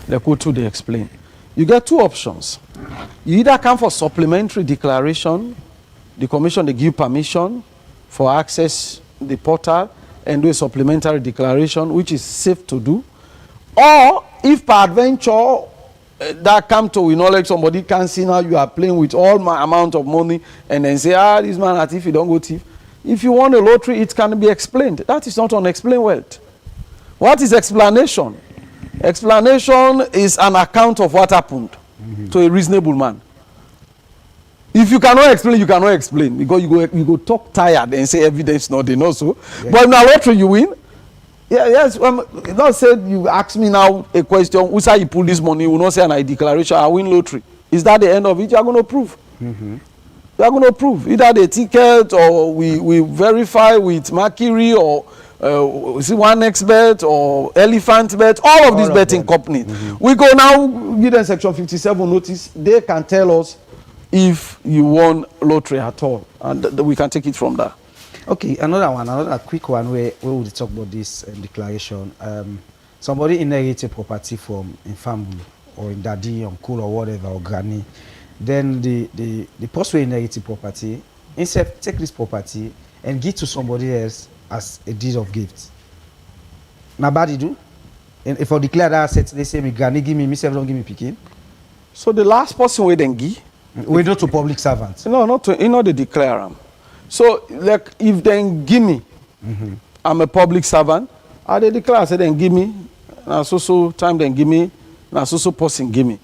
they go to they explain. You get two options. You either come for supplementary declaration, the commission they give permission for access the portal and do a supplementary declaration, which is safe to do. Or if per adventure that come to we know like somebody can see now you are playing with all my amount of money and then say this man at if you don't go thief. If you want a lottery, it can be explained. That is not unexplained wealth. What is explanation? Explanation is an account of what happened to a reasonable man. If you cannot explain, you cannot explain because you go talk tired and say evidence not they know so. Yeah. But in a lottery you win. Yeah, yes. Not say you ask me now a question. Who say you pull this money? You will not say an declaration. I win lottery. Is that the end of it? You are going to prove. You are going to prove either the ticket or we verify with Mercury or see one XBet or Elephant Bet. All of these betting companies. We go now give them section 57 notice. They can tell us if you won lottery at all, and we can take it from there. Okay, another quick one where we will talk about this declaration. Somebody inherited property from in family or in daddy, uncle or whatever, or granny. Then the person who inherited property, instead take this property and give to somebody else as a deed of gift. Now bad do? And if I declare that asset, they say me granny give me, myself don't give me picking. So the last person we then give. We not to public servants. No, not to, you know, they declare them. So, like, if they give me, I'm a public servant, they declare, I say, then give me, now so time, then give me, now so person give me.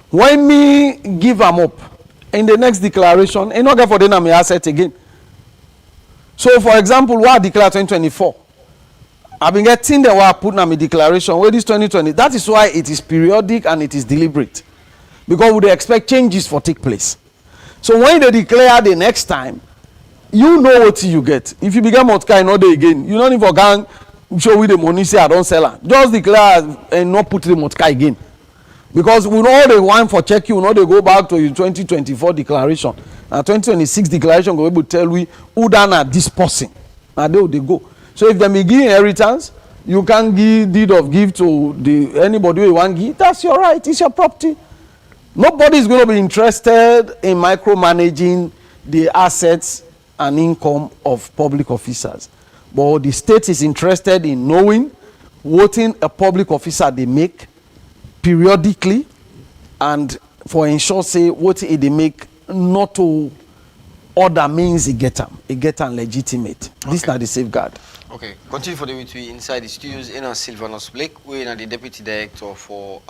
When me give them up, in the next declaration, and not get for them my asset again. So, for example, what I declare 2024, I've been getting the what I put in my declaration, where this 2020, that is why it is periodic and it is deliberate. Because we expect changes for take place. So when they declare the next time, you know what you get. If you become Motkai another again, you don't even gang show with the money say I don't sell her. Just declare and not put the Motkai again. Because we know the one for check you know they go back to your 2024 declaration. Now 2026 declaration go able to tell we who done at this person. Now they go. So if they may give inheritance, you can give deed of gift to anybody who want give. That's your right. It's your property. Nobody is going to be interested in micromanaging the assets and income of public officers. But the state is interested in knowing what a public officer they make periodically and for ensure say what they make not to other means it get them legitimate. Okay. This is not the safeguard. Okay, continue for the week inside the studios in Sylvanus Blake. We're the deputy director for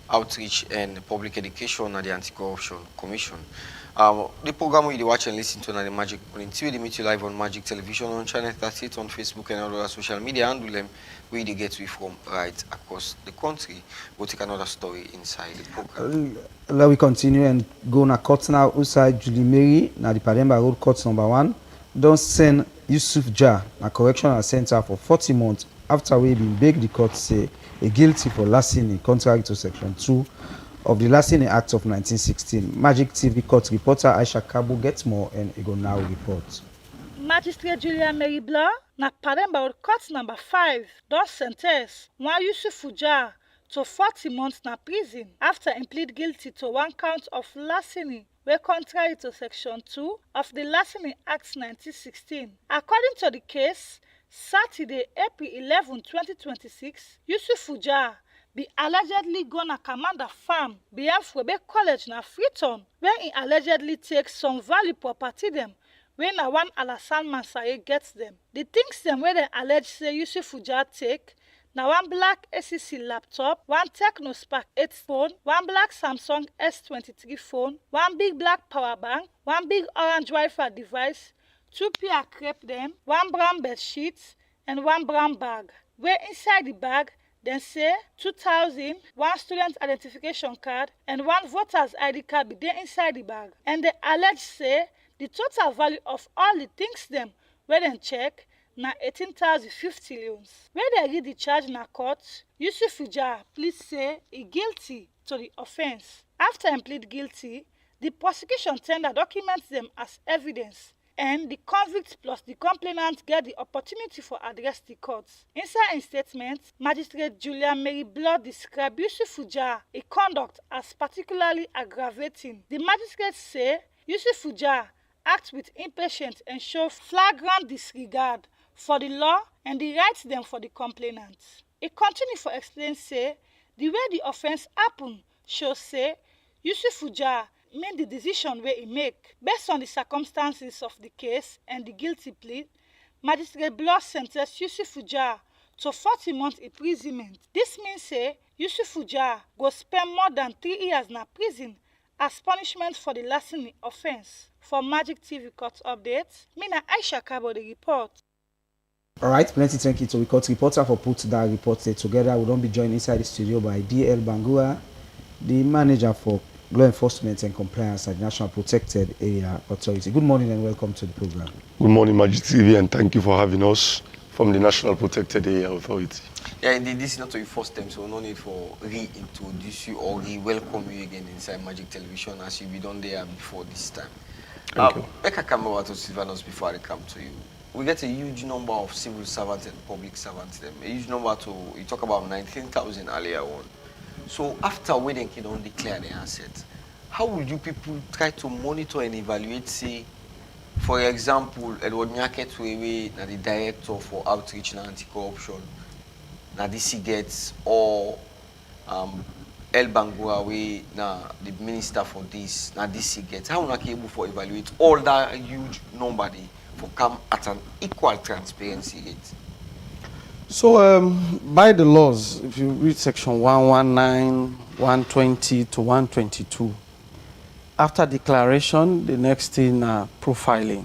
Outreach and Public Education at the Anti-Corruption Commission. The program we watch and listen to on the Magic Morning TV. They meet you live on Magic Television on Channel 38 on Facebook and other social media. And them where they get we from right across the country. We'll take another story inside the program. Let we continue and go na court now outside Julie Mary na the Pademba Road Court number 1. Don't send Yusuf Jah na correctional center for 40 months after we been begged the court say a guilty for larceny contrary to section 2 of the Larceny Act of 1916. Magic TV court reporter Aisha Kabo gets more and he go now report. Magistrate Julia Mary Blah, na Pademba Court number 5, don sentence one Yusuf Fujar to 40 months na prison after him plead guilty to one count of larceny wey contrary to Section 2 of the Larceny Act 1916. According to the case, Saturday, April 11, 2026, Yusuf Fujar be allegedly gonna Commander farm behind Fwebe College na Freetown, where he allegedly take some value property them wey na one Alassane Mansaye gets them. The things them wey dem allege say Yusuf Fujar take na one black ACC laptop, one Tecno Spark 8 phone, one black Samsung S23 phone, one big black power bank, one big orange Wi-Fi device, 2 pair crepe them, one brown bed sheet, and one brown bag. Where inside the bag, dem say 2,000, one student identification card, and one voter's ID card be there inside the bag. And they allege say the total value of all the things them wey dem check na 18,050 loans. When they read the charge na court, Yusuf Fujar plead say he guilty to the offense. After he plead guilty, the prosecution tender documents them as evidence, and the convict plus the complainant get the opportunity for address the courts. Inside his statement, Magistrate Julia Mary Blood described Yusuf Fujar a conduct as particularly aggravating. The magistrate say Yusuf Fujar act with impatience and show flagrant disregard for the law and the rights them for the complainant. It continue for explain say the way the offense happen shows say Yusuf Fujar made the decision where he make based on the circumstances of the case and the guilty plea. Magistrate Blood sentenced Yusuf Fujar to 40 months imprisonment. This means say Yusuf Fujar go spend more than 3 years in prison as punishment for the larceny offense. For Magic TV Court updates, Mina Aisha Kabo the report. All right, plenty thank you to the court reporter for putting that report together. We don't be joined inside the studio by DL Bangura, the manager for law enforcement and compliance at the National Protected Area Authority. Good morning and welcome to the program. Good morning, Magic TV, and thank you for having us from the National Protected Area Authority. Yeah, indeed, this is not your first time, so no need for reintroduce you or re-welcome you again inside Magic Television as you've been done there before this time. Eka Kamara to Silvanus before I come to you. We get a huge number of civil servants and public servants. A huge number to, you talk about 19,000 earlier on. So after we then don't declare the assets, how will you people try to monitor and evaluate, say, for example, Edward Nyaketwewe, the director for outreach and anti-corruption, na DC gets, or El Bangura, na the minister for this, na DC gets. How are you able to evaluate all that huge number for come at an equal transparency rate? So by the laws, if you read section 119, 120 to 122, after declaration, the next thing profiling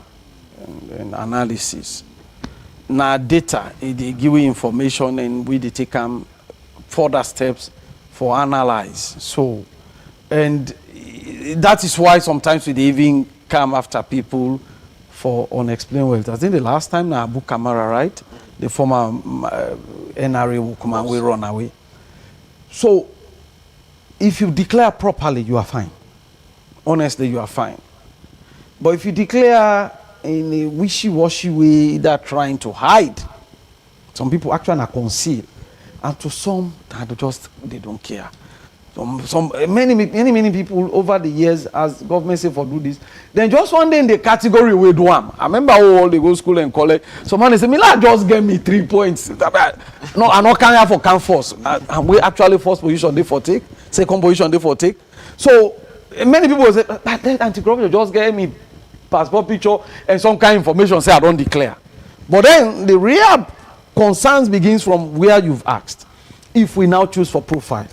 and analysis. Now data, they give you information and we take further steps for analyze. So, and that is why sometimes we even come after people for unexplained wealth. I think the last time Abu Kamara, right? The former NRA will come and we run away. So, if you declare properly, you are fine. Honestly, you are fine. But if you declare in a wishy-washy way, that trying to hide, some people actually conceal, and to some, they don't care. Many people over the years, as government say for do this, then just one day in the category we do them. I remember all they go school and college. Someone say, "Mila just gave me 3 points." No, I not carry for campus. And we actually first position they for take, second position they for take. So many people say, "But that anti-corruption just gave me passport picture and some kind of information say I don't declare." But then the real concerns begins from where you've asked. If we now choose for profile,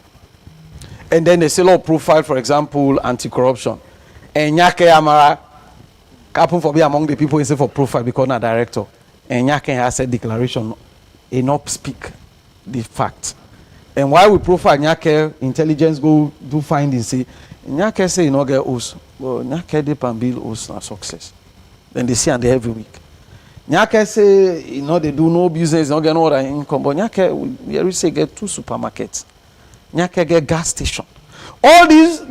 and then they say low profile, for example, anti-corruption, and Nyake Amara happen for be among the people who say for profile because na director, and Nyake has said declaration, enough speak the fact. And why we profile Nyake, intelligence go do findings say Nyake say you no get host, but Nyake dey and build host na success. Then they see and they every week. Nyake say you know they do no business, no get no other income, but Nyake we say get 2 supermarkets. Nyake get gas station. All these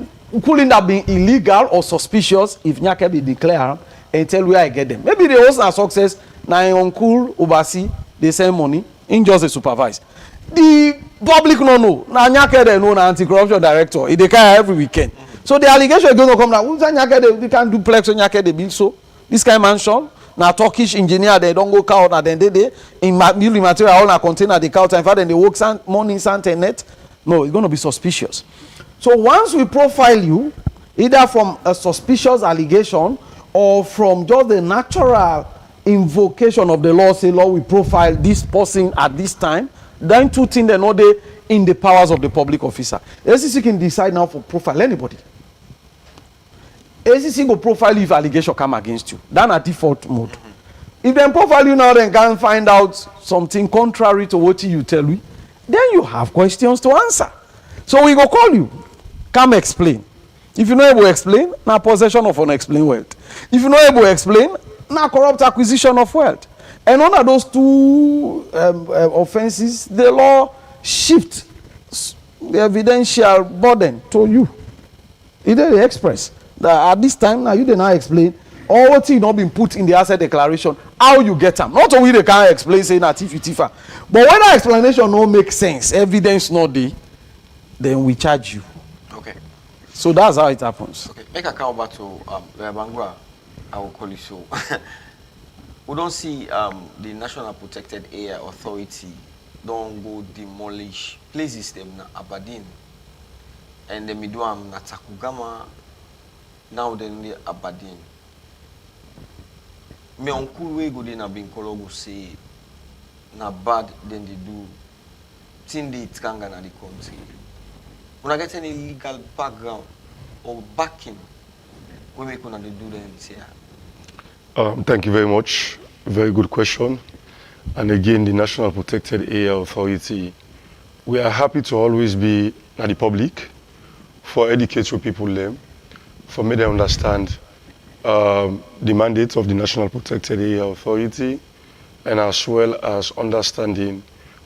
couldn't have been illegal or suspicious if Nyake be declared and tell where I get them. Maybe the host are success. Now uncle oversee, they send money, in just a supervise. The public no know. Now Nyakede know na anti-corruption director. They carry every weekend. So the allegation is going to come now. Who's Nyakede? They can't duplex on Nyakede build so. This kind of mansion. Now Turkish engineer they don't go count at the end of the day. In building material all na container they count. In fact, then they work morning internet. No, it's going to be suspicious. So once we profile you, either from a suspicious allegation or from just the natural invocation of the law, say, Lord, we profile this person at this time, then two things they know they in the powers of the public officer. ACC can decide now for profile anybody. ACC go profile you if allegation come against you. That's a default mode. If they profile you now, then can find out something contrary to what you tell me, then you have questions to answer. So we go call you. Come explain. If you're not able to explain, now possession of unexplained wealth. If you're not able to explain, now corrupt acquisition of wealth. And under those two offenses, the law shifts the evidential burden to you. Either they express that at this time, now you did not explain all what you not been put in the asset declaration, how you get them. Not only they can't explain saying that tifa. But when that explanation don't make sense, evidence not there, then we charge you. Okay. So that's how it happens. Okay. Make a call back to Bangura. I will call you so. We don't see the National Protected Area Authority don't go demolish places them na Aberdeen and then we do na Takugama now then the Aberdeen. Me uncle we go na Binkologo say na bad then they do thing they kanga na the country. When I get any legal background or backing, when we can do them here. Thank you very much. Very good question. And again, the National Protected Area Authority, we are happy to always be at the public for educate your people them, for me to understand the mandate of the National Protected Area Authority, and as well as understanding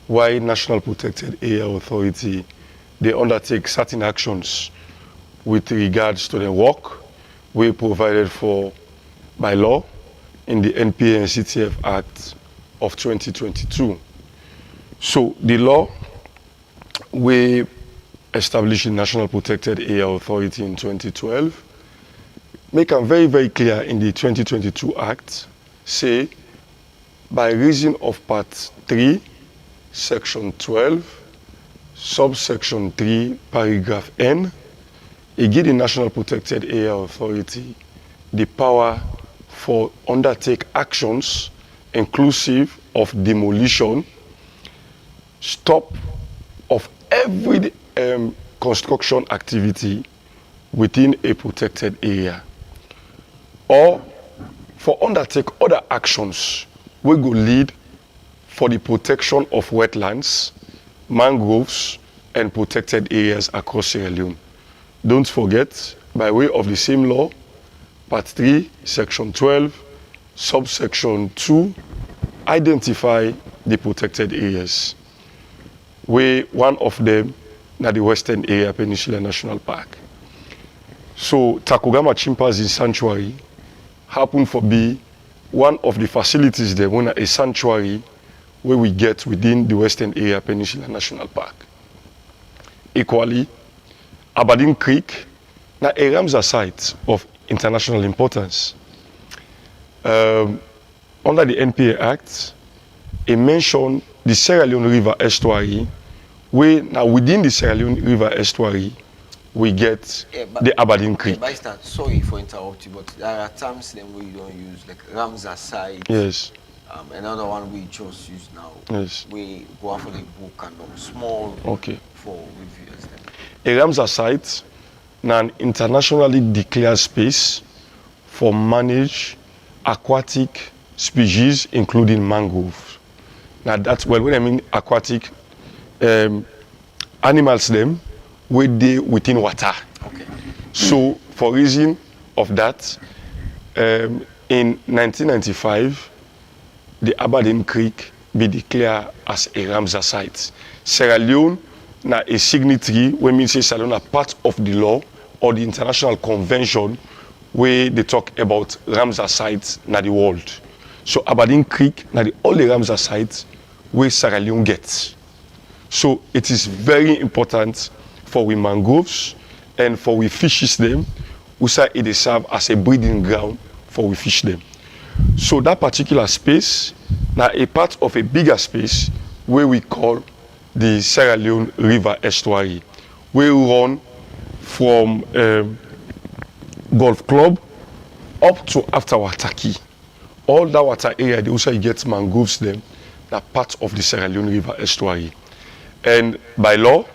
why National Protected Area Authority they undertake certain actions with regards to the work we provided for by law in the NPAA and CTF Act of 2022. So the law we established the National Protected Area Authority in 2012 make it very, very clear in the 2022 Act, say by reason of Part 3, Section 12, subsection 3, paragraph N, it gives the National Protected Area Authority the power for undertake actions inclusive of demolition, stop of every construction activity within a protected area, or for undertake other actions we go lead for the protection of wetlands, mangroves, and protected areas across Sierra Leone. Don't forget, by way of the same law, Part 3, Section 12, subsection 2, identify the protected areas. One of them na the Western Area Peninsula National Park. So Takugama Chimpanzee Sanctuary happen to be one of the facilities there, when a sanctuary where we get within the Western Area Peninsula National Park. Equally, Aberdeen Creek, now a Ramsar site of international importance. Under the NPAA Act, it mentioned the Sierra Leone River Estuary, where now within the Sierra Leone River Estuary, we get the Aberdeen Creek. Sorry for interrupting, but there are terms then we don't use, like Ramsar site. Yes. Another one we just use now. Yes. We go out for the book and small for reviewers. A Ramsar site, now an internationally declared space for managed aquatic species, including mangrove. Now that's well, when I mean aquatic, animals them where they within water. Okay. So for reason of that, in 1995, the Aberdeen Creek be declared as a Ramsar site. Sierra Leone na a signatory, when we say Sierra Leone are part of the law or the international convention where they talk about Ramsar sites in the world. So Aberdeen Creek, na the only Ramsar sites where Sierra Leone gets. So it is very important for we mangroves and for we fishes them, also it serve as a breeding ground for we fish them. So that particular space, now a part of a bigger space where we call the Sierra Leone River Estuary, where we run from Golf Club up to after Wataki. All that water area, they also get mangroves them, that part of the Sierra Leone River Estuary. And by law,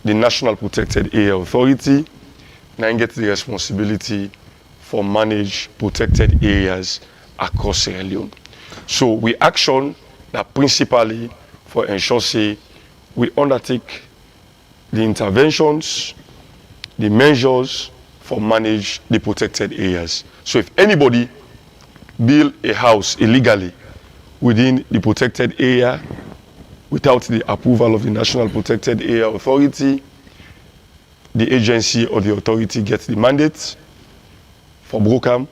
the National Protected Area Authority now gets the responsibility for manage protected areas across Sierra Leone. So we action that principally for ensure say we undertake the interventions, the measures for manage the protected areas. So if anybody build a house illegally within the protected area without the approval of the National Protected Area Authority, the agency or the authority gets the mandate for broke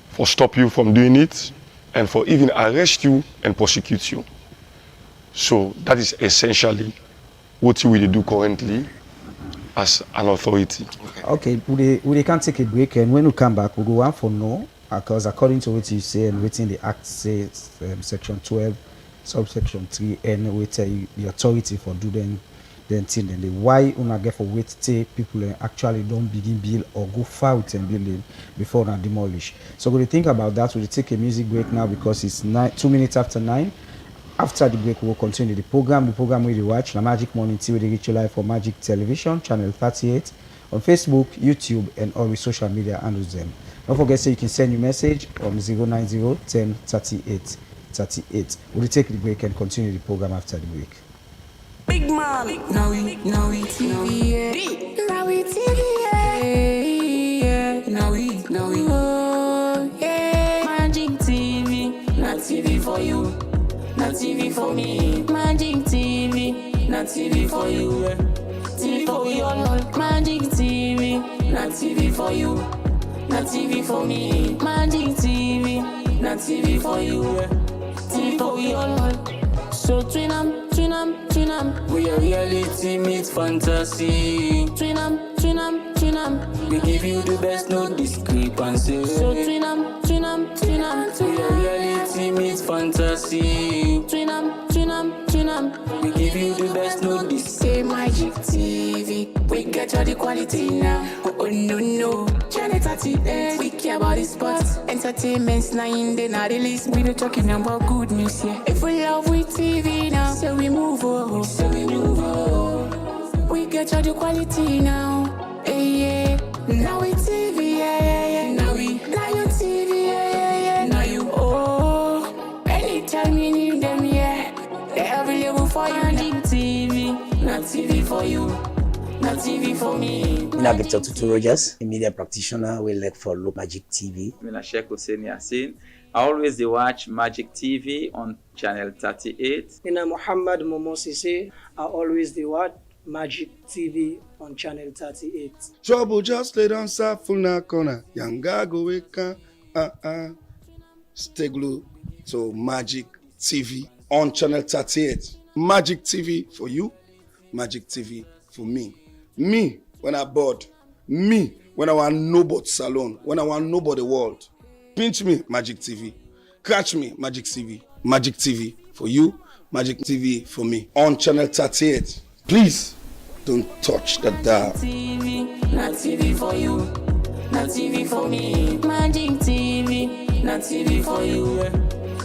for stop you from doing it, and for even arrest you and prosecute you. So that is essentially what we do currently as an authority. Okay, we can take a break, and when we come back, we'll go on for no, because according to what you say and within the Act says, Section 12, subsection 3, and we tell you the authority for doing then thing, and the why una get for wait till people actually don't begin build or go far with them building before they demolish. So we'll think about that. We'll take a music break now because it's 2 minutes after 9. After the break, we'll continue the program. The program we watch, the Magic Morning Tea, we reach you live for Magic Television, channel 38, on Facebook, YouTube, and all the social media handles them. Don't forget, so you can send your message on 090 10 38 38. We'll take the break and continue the program after the break. Big man, now we TV, yeah. Now we TV, yeah. Now we, oh, yeah. Magic TV, not TV for you, not TV for me. Magic TV, not TV for you, yeah. TV for we all, Magic TV, not TV for you, not TV for me. Magic TV, not TV for you, yeah. TV for we all. So twin 'em, we are reality meets fantasy. Twin 'em, we give you the best, no discrepancy. So twin 'em, we are reality meets fantasy. Twin 'em, we give you the best, no discrepancy. Magic TV, we get all the quality now. Oh no, channel 38, we care about the sports, entertainment's 9, they not the least. We not talking about good news here. If we love with TV now, so we move on, we get all the quality now. Yeah, now we TV, yeah. Now you TV, yeah. Now you, oh, anytime you need them, yeah, they're available for you. Magic TV, not TV for you, not TV for me. Now get to Rogers, a media practitioner. We look for Look Magic TV. I always watch Magic TV on channel 38. Ina Muhammad Momosise, I always watch Magic TV on channel 38. Trouble just lay down Safuna corner. Yanga go weka. Stay glued to Magic TV on channel 38. Magic TV for you, Magic TV for me. Me when I bored. Me when I want nobody salon. When I want nobody world. Pinch me, Magic TV. Catch me, Magic TV. Magic TV for you, Magic TV for me. On channel 38. Please don't touch the dial. TV, not TV for you, not TV for me. Magic TV, not TV for you, yeah.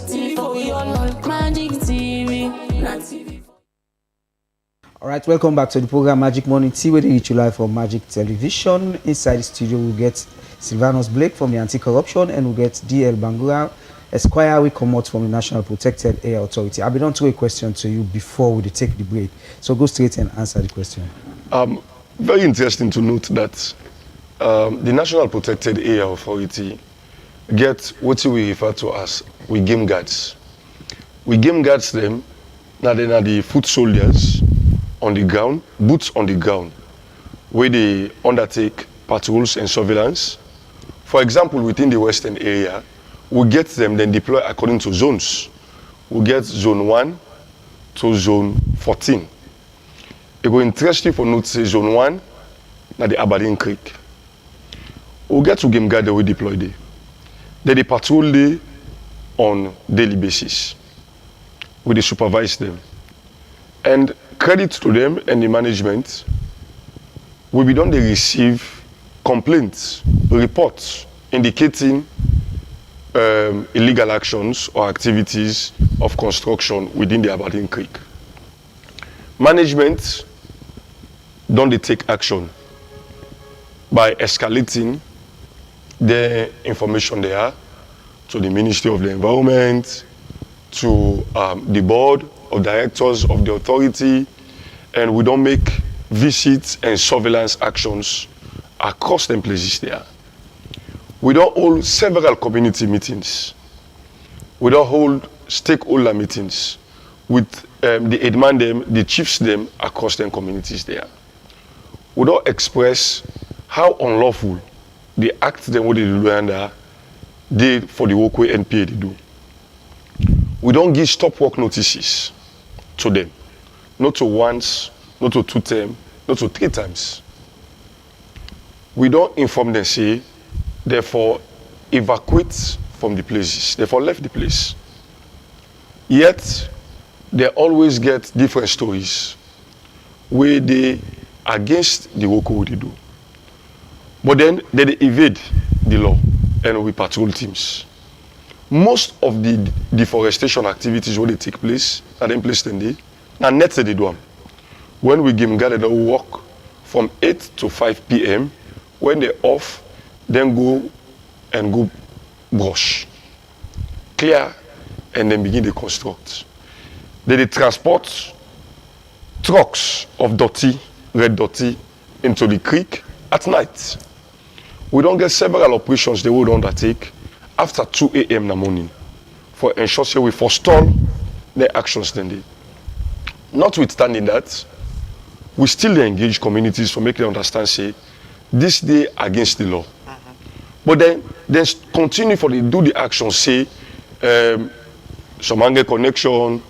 TV for you all, Magic TV, not TV. All right, welcome back to the program Magic Morning Tea, where they reach you live from Magic Television. Inside the studio, we'll get Sylvanus Blake from the Anti-Corruption, and we'll get DL Bangura Esquire. We come out from the National Protected Area Authority. I'll be done to a question to you before we take the break. So go straight and answer the question. Very interesting to note that the National Protected Area Authority get what we refer to as we game guards. We game guards them, now they are the foot soldiers on the ground, boots on the ground, where they undertake patrols and surveillance For example, within the western area, we get them then deploy according to zones. We get zone 1 to zone 14. It will interest you for note say zone 1 na the Aberdeen Creek. We get to game guard that we deploy there. They patrol there on daily basis. We supervise them. And credit to them and the management, we be done they receive complaints, reports indicating illegal actions or activities of construction within the Aberdeen Creek. Management don't they take action by escalating the information there to the Ministry of the Environment, to the board of directors of the authority, and we don't make visits and surveillance actions across them places there. We don't hold several community meetings. We don't hold stakeholder meetings with the headman them, the chiefs them across them communities there. We don't express how unlawful the act them what they do under did for the work way NPA they do. We don't give stop work notices to them. Not to once, not to 2 times, not to 3 times. We don't inform them, say, therefore evacuate from the places, therefore left the place. Yet, they always get different stories where they against the work they do. But then they evade the law and we patrol teams. Most of the deforestation activities where they take place at them place today, and net they do them. When we give them gather, they work from 8 to 5 p.m. When they're off, then go brush, clear, and then begin to construct. They transport trucks of dirty, red dirty, into the creek at night. We don't get several operations they would undertake after 2 a.m. in the morning for ensure we forestall their actions then they. Notwithstanding that, we still engage communities to make them understand, say, this day against the law. But then continue for the do the action, say, some man get connection,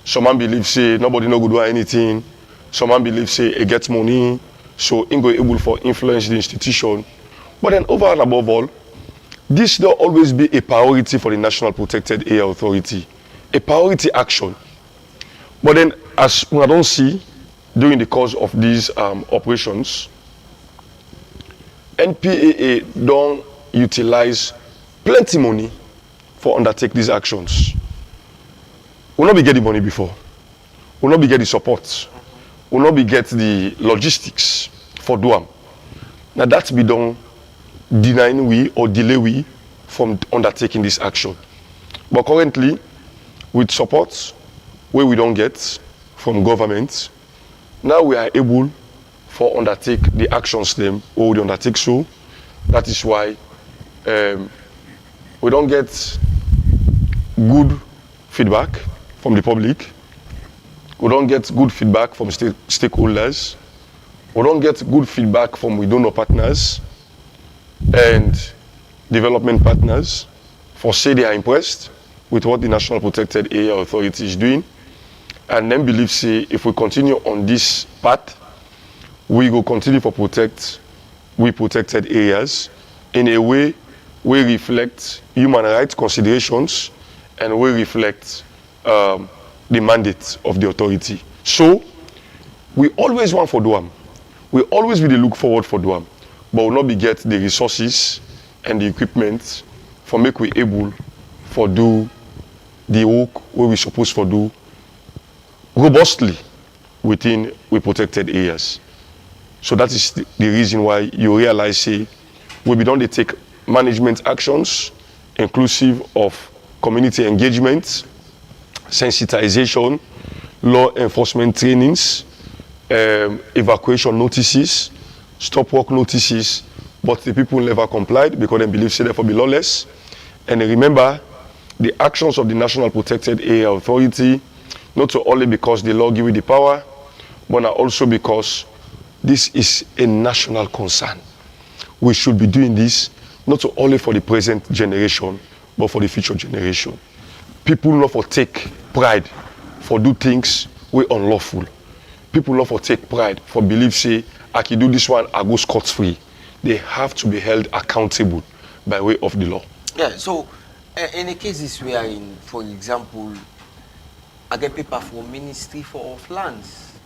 some man believe, say, nobody no go do anything, some man believe, say, it gets money, so it go able for influence the institution. But then over and above all, this will always be a priority for the National Protected Area Authority, a priority action. But then, as we don't see during the course of these operations, NPAA don't utilize plenty money for undertake these actions. We'll not be getting money before. We'll not be getting support. We'll not be getting the logistics for DUAM. Now that's be done denying we or delay we from undertaking this action. But currently, with support where we don't get from government, now we are able for undertake the actions them or we undertake so. That is why we don't get good feedback from the public. We don't get good feedback from stakeholders. We don't get good feedback from donor partners and development partners for say they are impressed with what the National Protected Area Authority is doing, and then believe say if we continue on this path, we will continue for protect we protected areas in a way we reflect human rights considerations and we reflect the mandate of the authority. So we always want for DUAM. We always really look forward for DUAM, but will not be get the resources and the equipment for make we able for do the work where we supposed for do robustly within we protected areas. So that is the reason why you realize say we be done to take management actions inclusive of community engagement, sensitization, law enforcement trainings, evacuation notices, stop work notices, but the people never complied because they believe say therefore be lawless. And remember, the actions of the National Protected Area Authority, not only because the law give you the power, but also because this is a national concern. We should be doing this not only for the present generation, but for the future generation. People love to take pride for do things way unlawful. People love to take pride for believe say, I can do this one, I go scot-free. They have to be held accountable by way of the law. Yeah, so in the cases we are in, for example, I get paper for Ministry of Lands.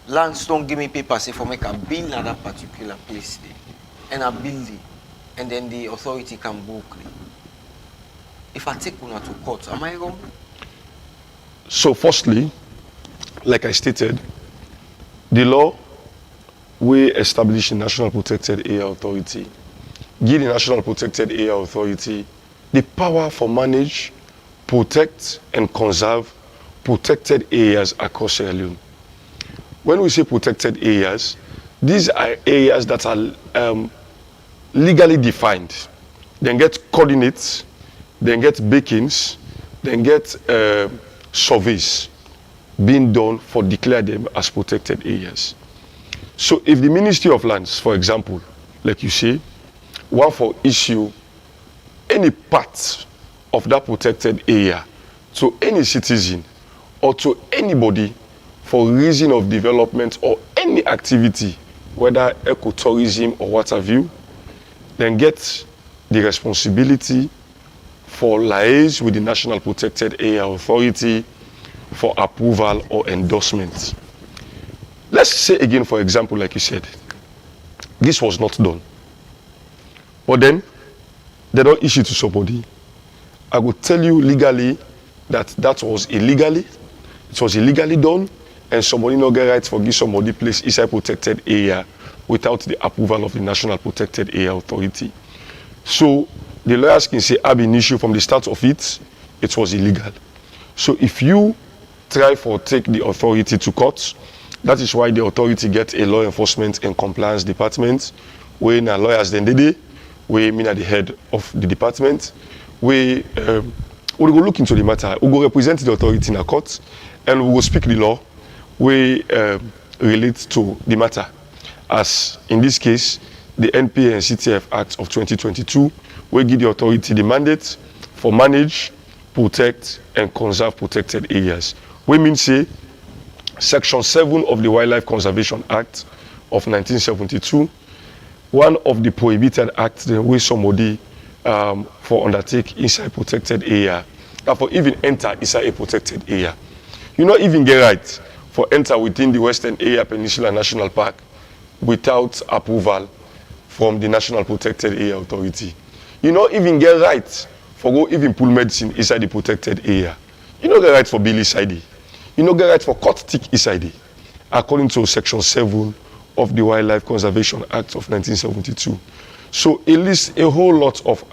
Lands don't give me paper say for make a bill at that particular place there. And I build it. And then the authority can book it. If I take one to court, am I wrong? So firstly, like I stated, the law we establish the National Protected Area Authority, give the National Protected Area Authority the power for manage, protect and conserve protected areas across Sierra Leone. When we say protected areas, these are areas that are legally defined. Then get coordinates, then get beacons, then get surveys being done for declare them as protected areas. So if the Ministry of Lands, for example, like you say, want for issue any part of that protected area to any citizen or to anybody for reason of development or any activity, whether ecotourism or what have you, then get the responsibility for liaise with the National Protected Area Authority for approval or endorsement. Let's say again, for example, like you said, this was not done. But then, they don't issue to somebody. I will tell you legally that that was illegally. It was illegally done, and somebody no get right for give somebody place inside protected area without the approval of the National Protected Area Authority. So the lawyers can say, ab initio from the start of it, it was illegal. So if you try for take the authority to court, that is why the authority get a law enforcement and compliance department, where now lawyers then they we mean at the head of the department, we will go look into the matter, we go represent the authority in a court, and we will speak the law, we relate to the matter. As in this case, the NPAA and CTF Act of 2022 will give the authority the mandate for manage, protect, and conserve protected areas. We mean say, Section 7 of the Wildlife Conservation Act of 1972, one of the prohibited acts the way somebody for undertake inside protected area, and for even enter inside a protected area. You not even get right for enter within the Western Area Peninsula National Park without approval from the National Protected Area Authority. You not even get right for go even pull medicine inside the protected area. You don't get right for bill inside it. You don't get right for cut tick inside it, according to Section 7 of the Wildlife Conservation Act of 1972. So it lists a whole lot of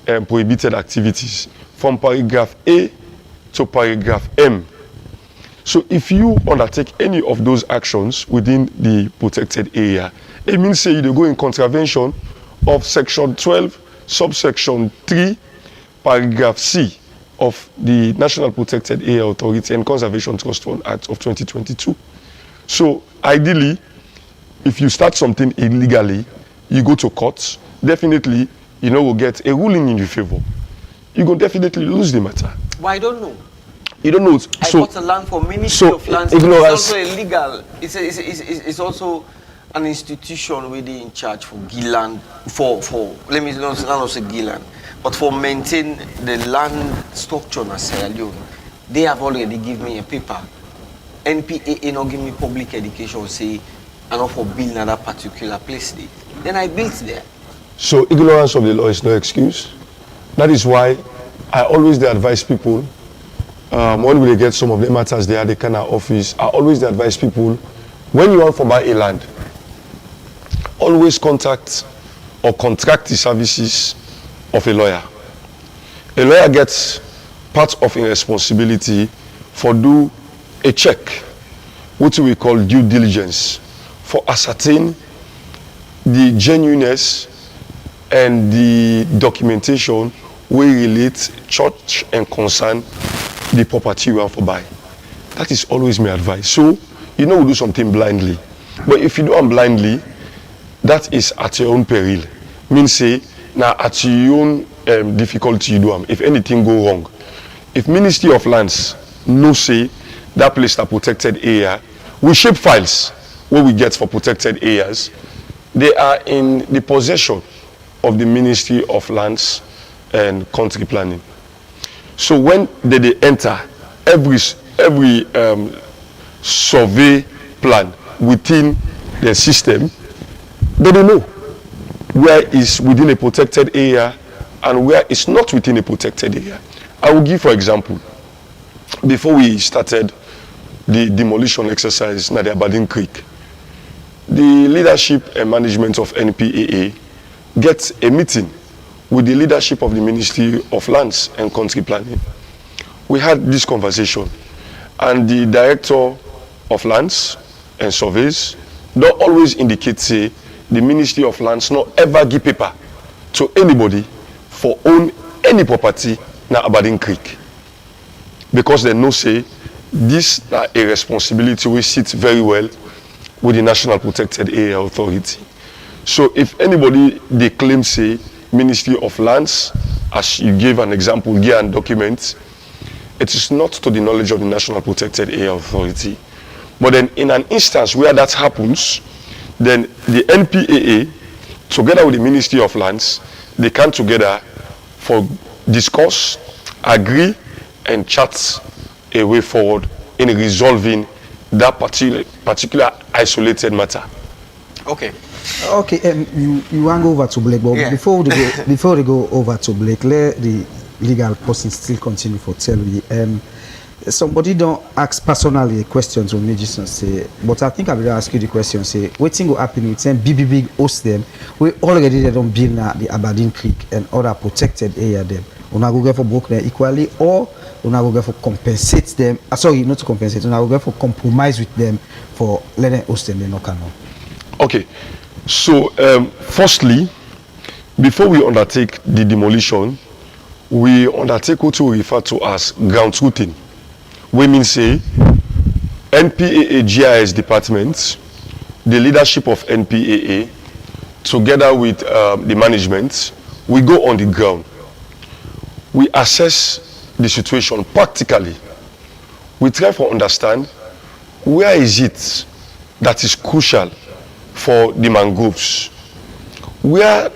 prohibited activities from paragraph A to paragraph M. So if you undertake any of those actions within the protected area, it means say you go in contravention of Section 12, subsection 3, paragraph C of the National Protected Area Authority and Conservation Trust Fund Act of 2022. So ideally, if you start something illegally, you go to court, definitely, you know, will get a ruling in your favor. You will definitely lose the matter. But I don't know. You don't know. I bought a land for Ministry of Lands. It's also illegal. It's also an institution where they in charge for Giland, for let me not say Giland, but for maintain the land structure in Sierra Leone. They have already given me a paper. NPAA not give me public education, say, and not for building at that particular place. Then I built there. So ignorance of the law is no excuse. That is why I always advise people, when we get some of the matters they are the kind of office, I always advise people, when you want to buy a land, always contact or contract the services of a lawyer. A lawyer gets part of a responsibility for do a check, which we call due diligence, for ascertain the genuineness and the documentation we relate church and concern the property you want to buy. That is always my advice. So, you know, we do something blindly. But if you do it blindly, that is at your own peril. means say now at your own difficulty you do am. If anything go wrong, if Ministry of Lands no say that place na protected area, we shape files what we get for protected areas. They are in the possession of the Ministry of Lands and Country Planning. So when they enter every survey plan within the system, they don't know where is within a protected area and where is not within a protected area. I will give, for example, before we started the demolition exercise at the Aberdeen Creek, the leadership and management of NPAA gets a meeting with the leadership of the Ministry of Lands and Country Planning. We had this conversation, and the Director of Lands and Surveys don't always indicate say the Ministry of Lands not ever give paper to anybody for own any property na Aberdeen Creek, because they know say this is a responsibility which sits very well with the National Protected Area Authority. So if anybody they claim say Ministry of Lands, as you gave an example, give and document, it is not to the knowledge of the National Protected Area Authority. But then in an instance where that happens, then the NPAA, together with the Ministry of Lands, they come together for discuss, agree, and chart a way forward in resolving that particular isolated matter. Okay. Okay, you want to go over to Blake, but before they go over to Blake, let the legal person still continue for tell me. Somebody don't ask personally a question to Magician say, but I think I will ask you the question. Say, what thing will happen with them? Big host them. We already they don't build now the Aberdeen Creek and other protected area them. Una go get for broke them equally, or una go get for compensate them. Sorry, not to compensate. Una go get for compromise with them for letting host them. They no cannot. Okay, so firstly, before we undertake the demolition, we undertake what we refer to as ground truthing. We mean say NPAA GIS department, the leadership of NPAA, together with the management, we go on the ground. We assess the situation practically. We try to understand where is it that is crucial for the mangroves, where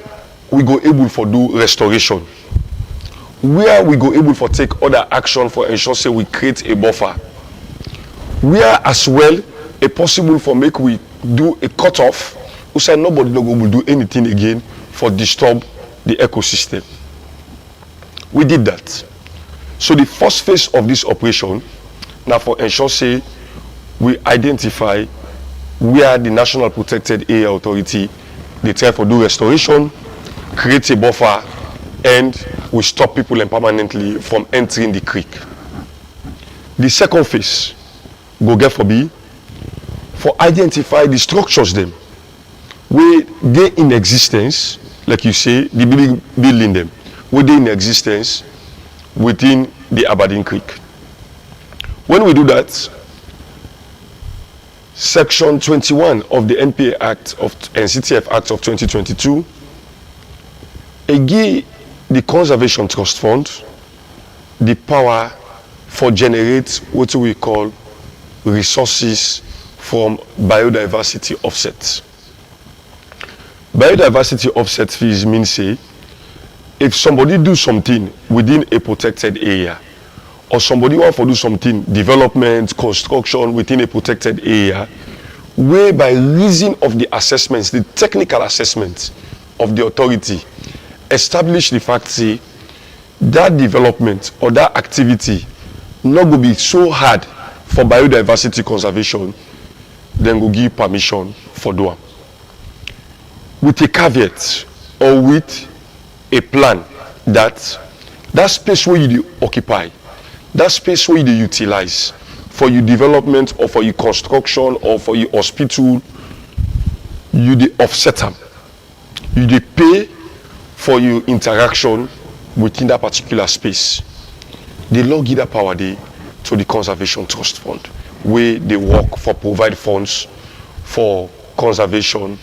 we go able for do restoration, where we go able for take other action for ensure say we create a buffer, where as well a possible for make we do a cutoff, we say nobody no go do anything again for disturb the ecosystem. We did that. So the first phase of this operation now for ensure say we identify where the National Protected Area Authority they try for do restoration, create a buffer, and we stop people permanently from entering the creek. The second phase go get for identify the structures them where they in existence, like you say, the building them, where they in existence within the Aberdeen Creek. When we do that, Section 21 of the NPA Act of NCTF Act of 2022, it gives the Conservation Trust Fund the power for generate what we call resources from biodiversity offsets. Biodiversity offset fees means say if somebody do something within a protected area, or somebody want to do something, development, construction within a protected area, where by reason of the assessments, the technical assessments of the authority, establish the fact say that development or that activity not going to be so hard for biodiversity conservation, then go give permission for doing. With a caveat or with a plan that space where you occupy, that space where you utilize for your development or for your construction or for your hospital, you dey offset them. You dey pay for your interaction within that particular space. The law give that power day to the Conservation Trust Fund, where they work for provide funds for conservation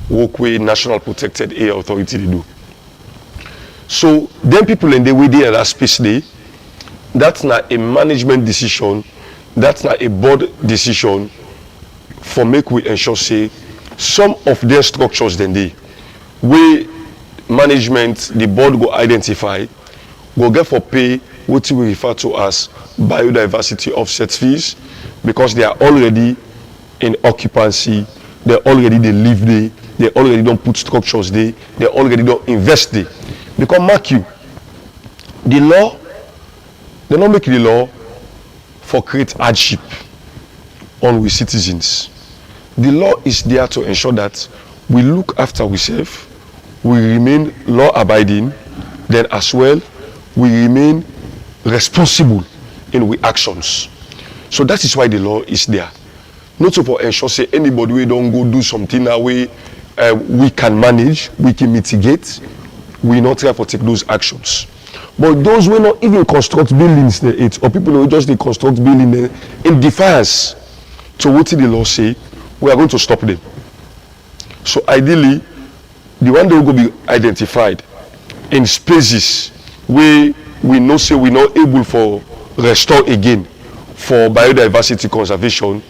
work with National Protected Area Authority they do. So then people in the way they in that space day, that's not a management decision, that's not a board decision for make we ensure say some of their structures then they way management the board go identify go get for pay what we refer to as biodiversity offset fees because they are already in occupancy, they already they live there, they already don't put structures there, they already don't invest there. Because mark you, the law, they don't make the law for create hardship on we citizens. The law is there to ensure that we look after ourselves, we remain law abiding, then as well we remain responsible in our actions. So that is why the law is there. Not to for ensure say anybody we don't go do something that we can manage, we can mitigate, we not try to take those actions. But those who not even construct buildings or people who just construct buildings in defiance to what the law say, we are going to stop them. So ideally, the one that will be identified in spaces where we know say we're not able for restore again for biodiversity conservation,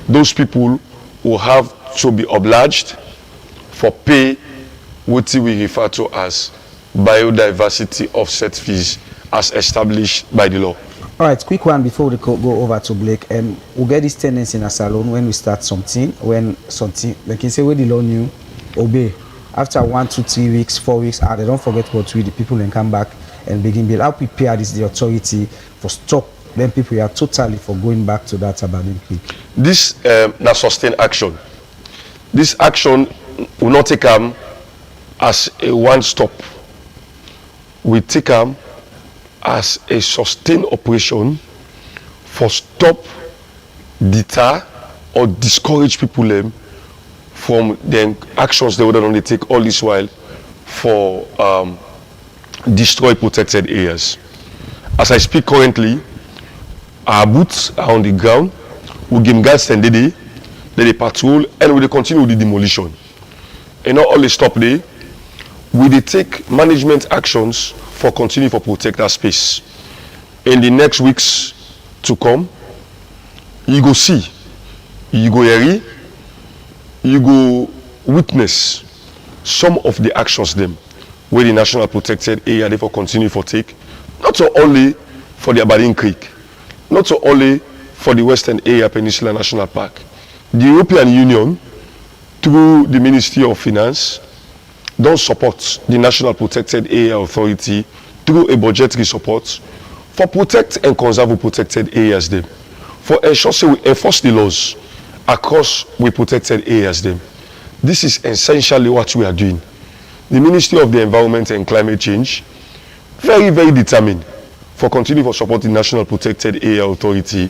those people will have to be obliged for pay what we refer to as biodiversity offset fees as established by the law. All right, quick one before we go over to Blake. We'll get this tendency in a salon when we start something, when something, like you say, where the law new, obey. After 1, 2, 3 weeks, 4 weeks, they don't forget what we the people and come back and begin build. How prepared is the authority for stop when people are totally for going back to that abandoned creek? This na sustained action. This action will not take as a one stop. We take as a sustained operation for stop, deter, or discourage people from the actions they would only take all this while for destroy protected areas. As I speak currently, our boots are on the ground. We give guards and they patrol, and we continue with the demolition. And not only stop there, we take management actions for continue for protect that space. In the next weeks to come, you go see, you go hear, you go witness some of the actions them where the National Protected Area therefore continue for take, not so only for the Aberdeen Creek, not so only for the Western Area Peninsula National Park. The European Union, through the Ministry of Finance, don't support the National Protected Area Authority through a budgetary support for protect and conserve protected areas them. For ensure so we enforce the laws across we protected areas them. This is essentially what we are doing. The Ministry of the Environment and Climate Change, very, very determined for continuing for supporting National Protected Area Authority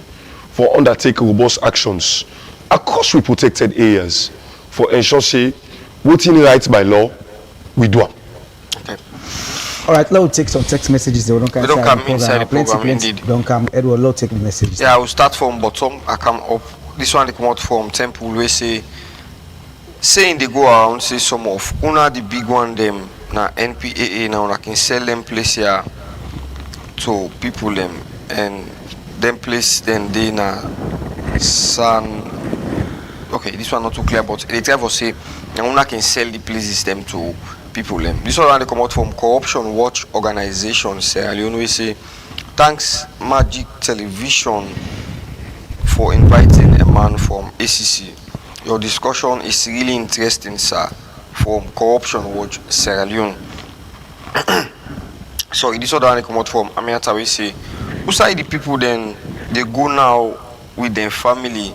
for undertake robust actions across we protected areas for ensure say waiting rights by law we do. Okay. All right, let's take some text messages. They don't come inside the program. Indeed. Don't come. Edward, let's take the messages. Yeah, I will start from bottom. I come up. This one they come out from Temple. We saying they go around say some of una the big one them na NPAA now I can sell them place here to people them and them place then they na san. Okay, this one not too clear, but the driver say now una can sell the places them to people them. This one they come out from Corruption Watch Organization. Sierra Leone we say thanks Magic Television for inviting a man from ACC. Your discussion is really interesting, sir. From Corruption Watch Sierra Leone. Sorry, this other one they come out from Amiata we say who side the people then they go now with their family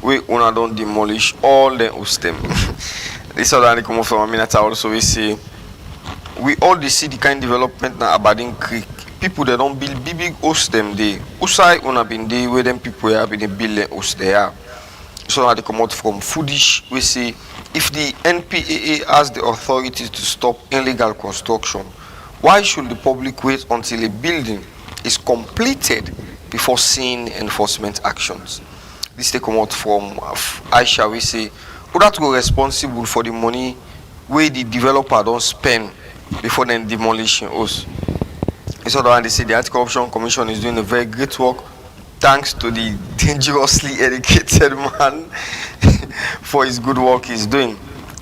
we una don't demolish all the house them. This other one they come out from Amiata also we say we all they see the kind of development na Aberdeen Creek. People they don't build big house them there. Who side una been there where them people have been building house there. So now they come out from Foodish. We say if the NPAA has the authority to stop illegal construction, why should the public wait until a building is completed before seeing enforcement actions? This they come out from Aisha. We say who that go responsible for the money where the developer don't spend before then demolition us. It's other one they say the Anti-Corruption Commission is doing a very great work thanks to the dangerously educated man for his good work he's doing.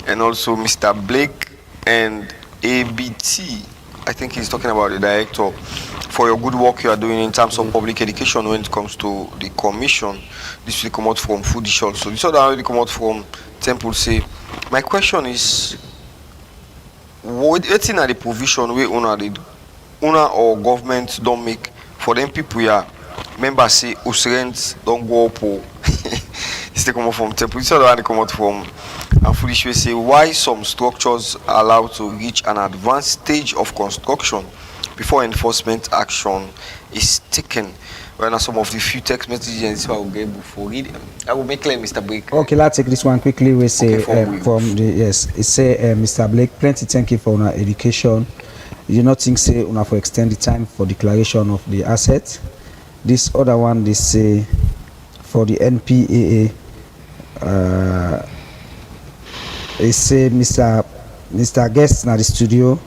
And also Mr. Blake and ABT, I think he's talking about the director, for your good work you are doing in terms of public education when it comes to the commission. This will come out from Foodish also. This other will come out from Temple say, my question is, what's in the provision where owner or government don't make for them people here? Members say us rent don't go up. This they come out from Temple. This other one they come out from and Foolish will say why some structures are allowed to reach an advanced stage of construction before enforcement action is taken. Well, now some of the few text messages I will get before read. I will make clear, Mr. Blake. Okay, let's take this one quickly. We say Okay, from the yes, it say Mr. Blake, plenty thank you for our education. You not think say una for extend the time for declaration of the asset. This other one they say for the NPAA. They say Mr. Guest na the studio.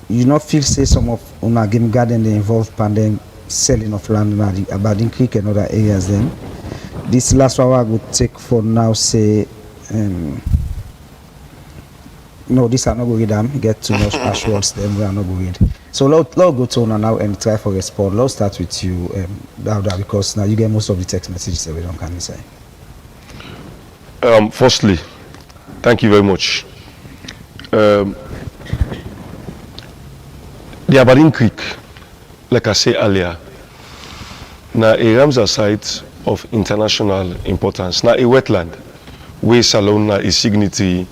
You not feel say some of una game garden they involve pandemic selling of land na the Aberdeen Creek and other areas then. This last one I would take for now say no, this are not going them get too much ashwords them we are not going. So let's go to now and try for respond. Let's start with you, Dauda, because now you get most of the text messages that we don't can say. Firstly, thank you very much. The Aberdeen Creek, like I said earlier, now a Ramsar site of international importance. Now a wetland where Salon is signatory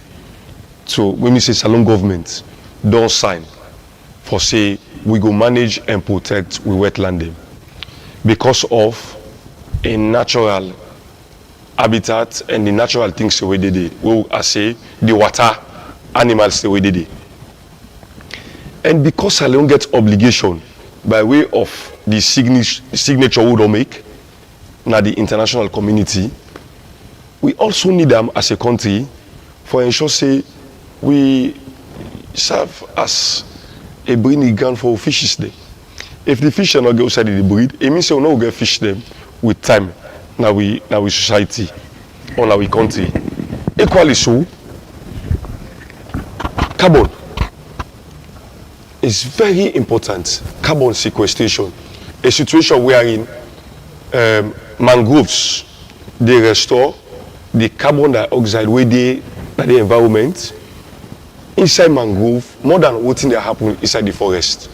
to, when we say Salon government, don't sign for say we go manage and protect we wetland them because of a natural habitat and the natural things the way they did. Well, I say the water, animals the way they did. And because I don't get obligation by way of the signature we don't make, now the international community, we also need them as a country for ensure say we serve as a breeding ground for fishes there. If the fish are not go outside the breed, it means we not get fish them with time now we society or now we country. Equally so, carbon is very important. Carbon sequestration, a situation wherein mangroves they restore the carbon dioxide where they the environment inside mangrove more than what thing that happen inside the forest.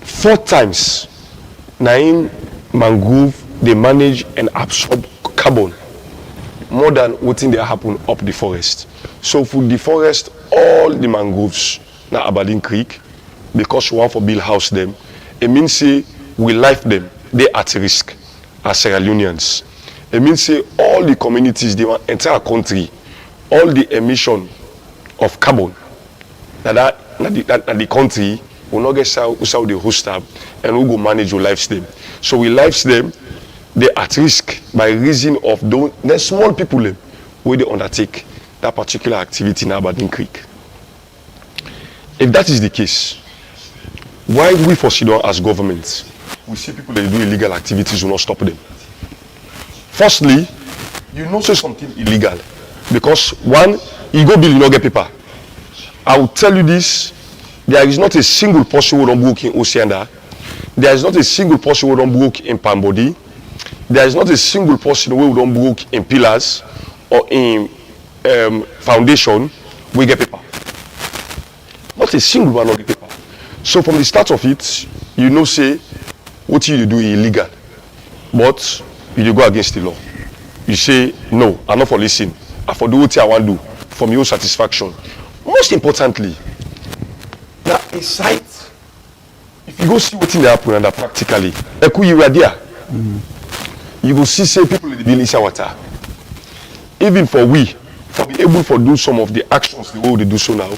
4 times now in mangrove they manage and absorb carbon more than what thing that happen up the forest. So for the forest, all the mangroves now Aberdeen Creek, because we want to build house them, it means say we life them, they at risk as Sierra Leoneans. It means say all the communities, the entire country, all the emission of carbon that the country will not get how the host up and we go manage your lifestyle. So we lifestyle they at risk by reason of the small people where they undertake that particular activity in Aberdeen Creek. If that is the case, why we for Sidon as government, we see people that do illegal activities will not stop them. Firstly, you know say something illegal because one, you go bill, you not get paper. I will tell you this, there is not a single person who don't book in Oceania. There is not a single person who don't book in Pambody. There is not a single person who don't book in pillars or in foundation we get paper. Not a single one will get paper. So from the start of it, you know say what you do is illegal. But you go against the law. You say, no, I'm not for listen. I for do what I want to do from your satisfaction. Most importantly, now a site, if you go see what in the happen and practically, you were there. You will see say people in the building water. Even for we, for be able to do some of the actions the way they do so now,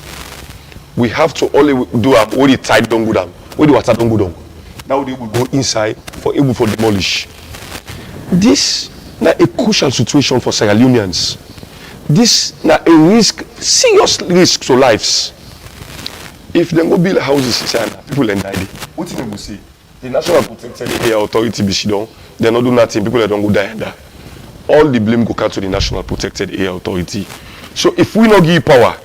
we have to only do all the tide don't go down, where the water don't go down. Now they will go inside for able to demolish. This now a crucial situation for Sierra Leoneans. This now a risk, serious risk to lives. If they go build houses in China, people and die. What do you say? The National Protected Area Authority be down, they not do nothing, people don't go die and die. All the blame go come to the National Protected Area Authority. So if we not give you power,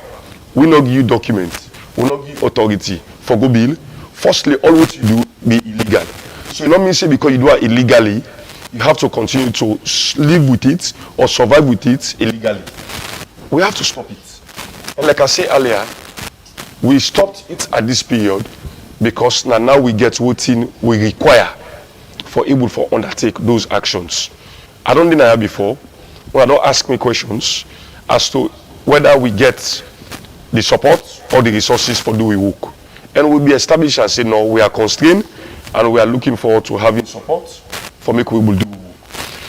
we not give you documents, we not give you authority for go bill, firstly, all what you do be illegal. So you not mean say because you do it illegally, you have to continue to live with it or survive with it illegally. We have to stop it. And like I said earlier, we stopped it at this period because now we get what we require for able to undertake those actions. I don't deny before, when I don't ask me questions as to whether we get the support or the resources for doing work. And we'll be established and say, no, we are constrained and we are looking forward to having support for make we will do work.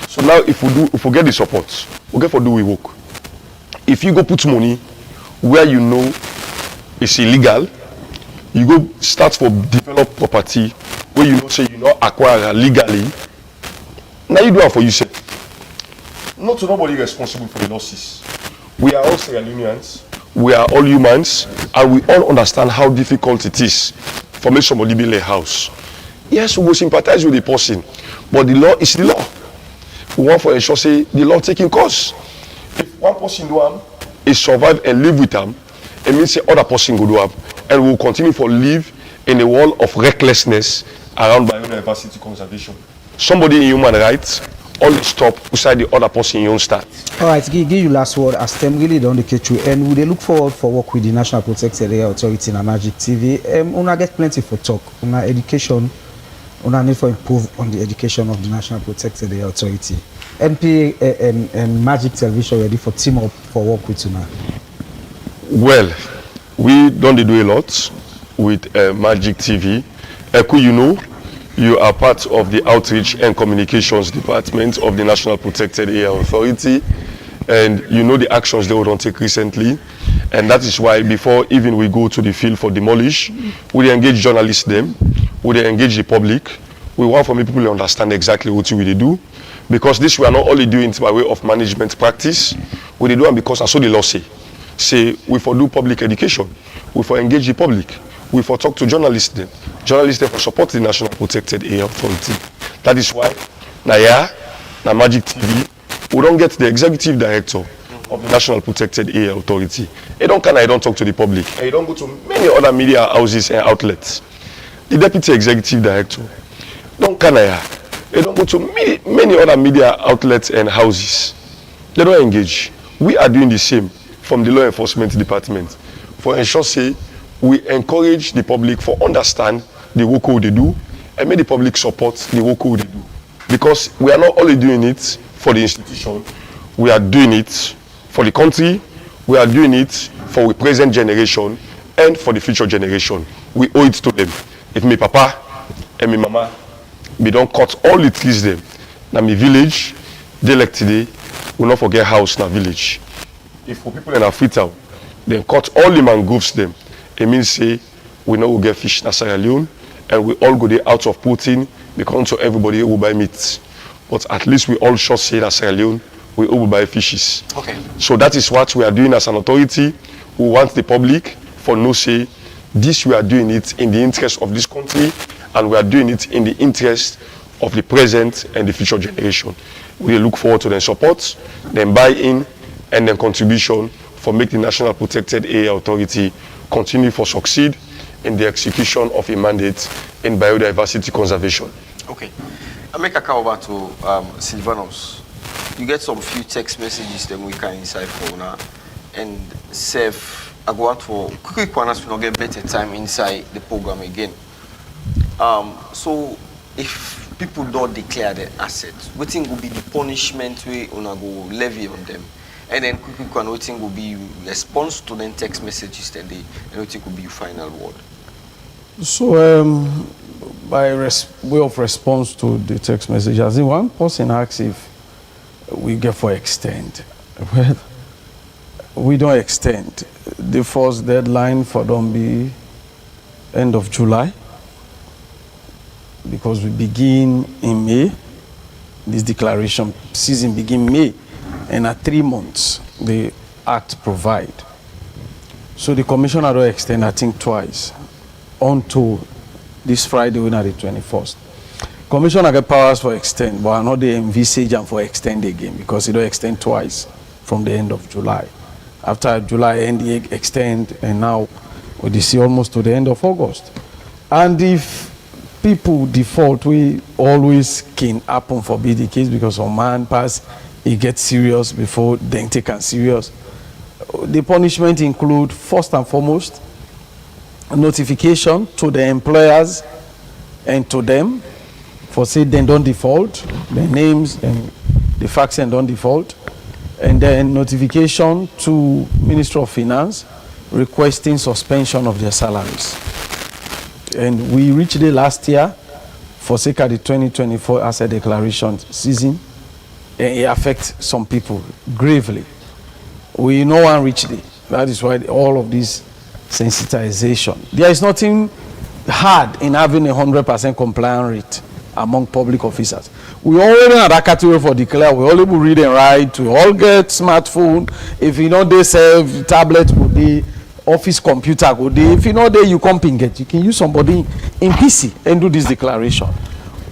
So now if we get the support, we get for do we work. If you go put money where you know it's illegal, you go start for develop property where you know say you not acquire legally, now you do it for yourself. Not to nobody responsible for the losses. We are all Sierra Leoneans, we are all humans, and we all understand how difficult it is for make somebody build a house. Yes, we will sympathize with the person, but the law is the law. We want to ensure say the law taking course. If one person do them, is survive and live with them, it means the other person go do them, and we will continue to live in a world of recklessness around biodiversity conservation. Somebody in human rights always stop beside the other person in your own start. All right, give you last word as them really don't get you, and we look forward for work with the National Protected Area Authority and Magic TV. Una get plenty for talk. Una education, una need for improve on the education of the National Protected Area Authority. NPAA and Magic Television ready for team up for work with una. Well, we don't do a lot with Magic TV. You know, you are part of the Outreach and Communications Department of the National Protected Area Authority, and you know the actions they don't take recently, and that is why before even we go to the field for demolish, we engage journalists them, we engage the public. We want for people to understand exactly what we do, because this we are not only doing it by way of management practice, we do it because I saw the law say we for do public education, we for engage the public, we for talk to journalists them for support the National Protected Area Authority. That is why now Magic TV, we don't get the executive director of the National Protected Area Authority. I don't talk to the public. I don't go to many other media houses and outlets. The deputy executive director don't go to many other media outlets and houses. They don't engage. We are doing the same from the law enforcement department for ensure say we encourage the public for understand the work they do and make the public support the work they do, because we are not only doing it for the institution, we are doing it for the country, we are doing it for the present generation and for the future generation. We owe it to them. If my papa and my mama we don't cut all the trees them na my village, they like today, we not forget house na village. If for people in Africa, then cut all the mangroves them, it means say we know we get fish in Sierra Leone and we all go there out of protein because to everybody will buy meat. But at least we all should say that Sierra Leone we all will buy fishes. Okay. So that is what we are doing as an authority. We want the public for no say this we are doing it in the interest of this country and we are doing it in the interest of the present and the future generation. We look forward to their support, their buy-in and their contribution for making the National Protected Area Authority continue to succeed in the execution of a mandate in biodiversity conservation. Okay. I make a call over to Silvanus. You get some few text messages that we can inside for now, and Seth, I go out for quick one as we not get better time inside the program again. So if people don't declare their assets, what thing will be the punishment we gonna go levy on them? And then quick one, what thing will be response to the text messages that they, and what thing will be your final word? So by way of response to the text message, as in one person asks if we get for extend. Well, we don't extend. The first deadline for them be end of July, because we begin in May this declaration season begin May, and at 3 months the Act provide. So the commissioner will extend, I think, twice, until this Friday, when at the 21st. Commissioner get powers for extend, but I know they envisage and for extend again because it will extend twice from the end of July. After July end, they extend, and now we see almost to the end of August. And if people default, we always can happen for be the case because a man pass, he gets serious before then take and serious. The punishment include, first and foremost, notification to the employers and to them for say they don't default, their names and the facts and don't default, and then notification to Ministry of Finance requesting suspension of their salaries. And we reached it last year for sake of the 2024 asset declaration season, and it affects some people gravely. We no one reached it. That is why all of this sensitization. There is nothing hard in having a 100% compliance rate among public officers. We already have that category for declare. We all able read and write. We all get smartphone. If you know they serve tablet, good day. Office computer, good day. If you know they you come and get, you can use somebody in PC and do this declaration.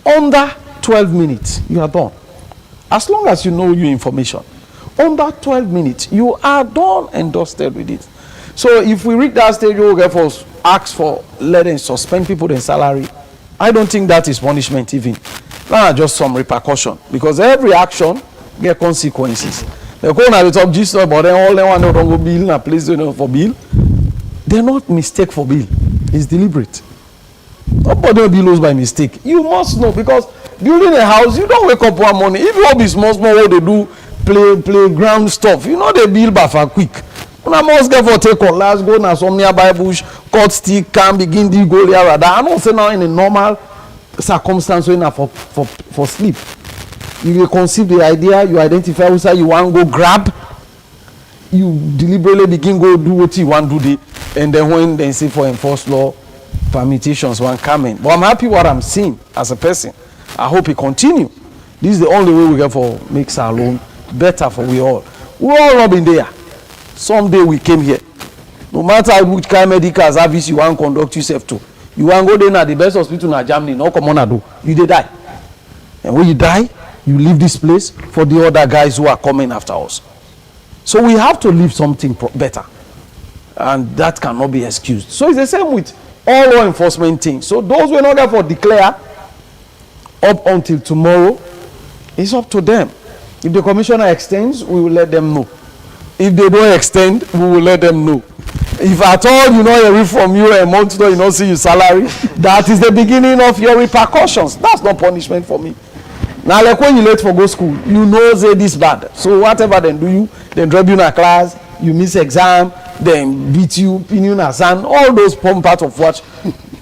Under 12 minutes, you are done. As long as you know your information. Under 12 minutes, you are done and dusted with it. So if we reach that stage, we will get for ask for letting suspend people their salary. I don't think that is punishment even. That's just some repercussion because every action get consequences. They go on the top just but then all they want to go bill and place for bill. They're not mistake for bill. It's deliberate. Nobody will be lost by mistake. You must know because building a house, you don't wake up one morning. If you all be small what they do, playground stuff, you know they build by for quick. When I must get for take on last go now some nearby bush, cut stick, can begin the go there rather. I don't say now in a normal circumstance when for sleep. You conceive the idea, you identify who say you want to go grab, you deliberately begin go do what you want to do, and then when they say for enforced law, permutations one coming. But I'm happy what I'm seeing as a person. I hope it continue. This is the only way we get for make Salone better for we all. We all not been there. Someday we came here. No matter which kind of medical service you want to conduct yourself to, you want to go there now the best hospital in Germany, no come on and do. You dey die. And when you die, you leave this place for the other guys who are coming after us. So we have to leave something better. And that cannot be excused. So it's the same with all law enforcement things. So those who are not there for declare up until tomorrow, it's up to them. If the commissioner extends, we will let them know. If they don't extend, we will let them know. If at all you know a read from you a month ago, you don't see your salary, that is the beginning of your repercussions. That's not punishment for me. Now, like when you late for go school, you know say this bad. So whatever they do you, then drop you in a class, you miss exam, then beat you, pin you in a sand, all those part of what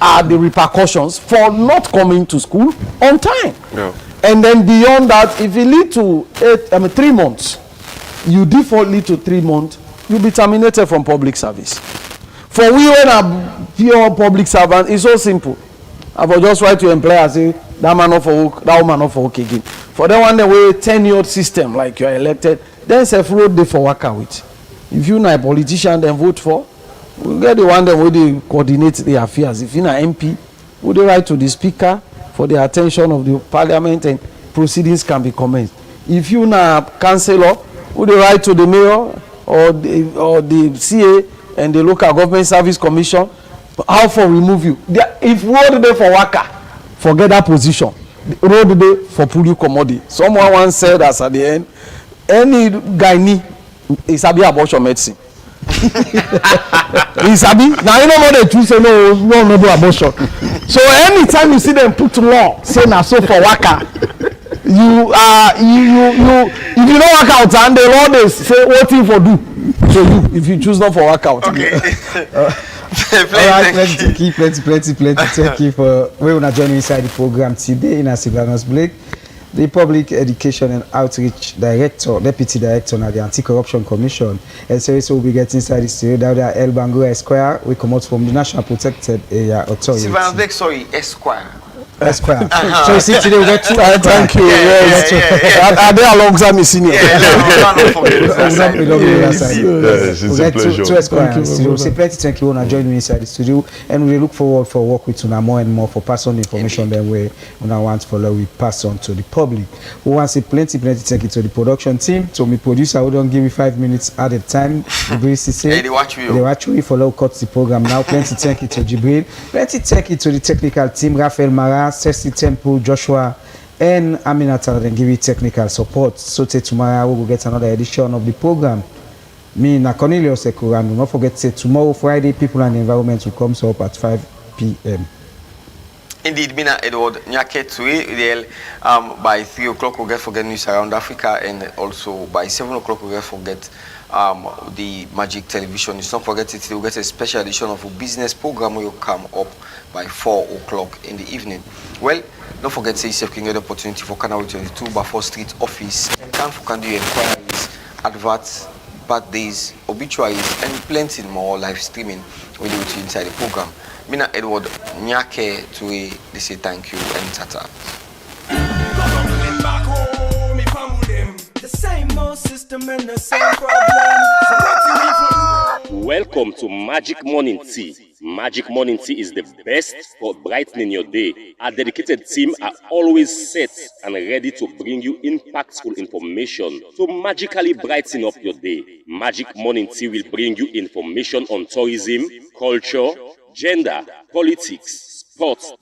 are the repercussions for not coming to school on time. Yeah. And then beyond that, if it lead to 3 months, you default lead to 3 months, you'll be terminated from public service. For we when are pure public servant, it's so simple. I will just write to employer and say, that man not for work, that woman not for work again. For that one, the way 10-year system, like you are elected, then self-road day for work with. If you're not a politician, then vote for. We get the one that where they coordinate the affairs. If you're not MP, we they write to the speaker for the attention of the parliament and proceedings can be commenced. If you're not a councillor, we they write to the mayor or the CA and the local government service commission. How for remove you? If road day for worker, forget that position. Road day for pull you commodity. Someone once said as at the end, any guy need is a abortion medicine. Is abi now you know what they choose say no do abortion. So anytime you see them put law say na so for worker, you if you don't work out and the law they say what thing for do. So you if you choose not for work out. Okay. All right, plenty. Thank you for we wanna join inside the program today in a Silvanus Blake, the Public Education and Outreach Director, Deputy Director of the Anti-Corruption Commission. And so we'll be getting inside the studio. That El Bango Esquire, we come out from the National Protected Area Authority. Silvanus Blake, sorry, Esquire. Esquire. So you see today we get two. Thank you. Yes. Are they alongside me, senior? We get two Esquires. So say plenty thank you for joining me inside the studio, and we look forward for work with una more and more for pass on information that way una want follow we pass on to the public. We want to say plenty thank you to the production team, to me producer who don't give me 5 minutes at a time. They watch me follow cut the program now. Plenty thank you to Jibril. Plenty thank you to the technical team, Raphael Mara, Ceci Temple, Joshua, and Aminata, then give you technical support. So tomorrow we will get another edition of the program. Me, na Cornelius Eko, and do not forget to tomorrow, Friday, People and the Environment will come up at 5 p.m. Indeed, Mina Edward Nyake Tui, by 3 o'clock we'll get forget news around Africa, and also by 7 o'clock we'll get forget the Magic Television. It's not forget it, we'll get a special edition of a business program will come up by 4 o'clock in the evening. Well, don't forget to yourself can get the opportunity for Canal 22 Bafo Street office, and can do inquiries, adverts, birthdays, obituaries, and plenty more live streaming we do it inside the program. Mina Edward Nyake Tui, they say thank you and tata. Welcome to Magic Morning Tea. Magic Morning Tea is the best for brightening your day. Our dedicated team are always set and ready to bring you impactful information to magically brighten up your day. Magic Morning Tea will bring you information on tourism, culture, gender, politics, sports,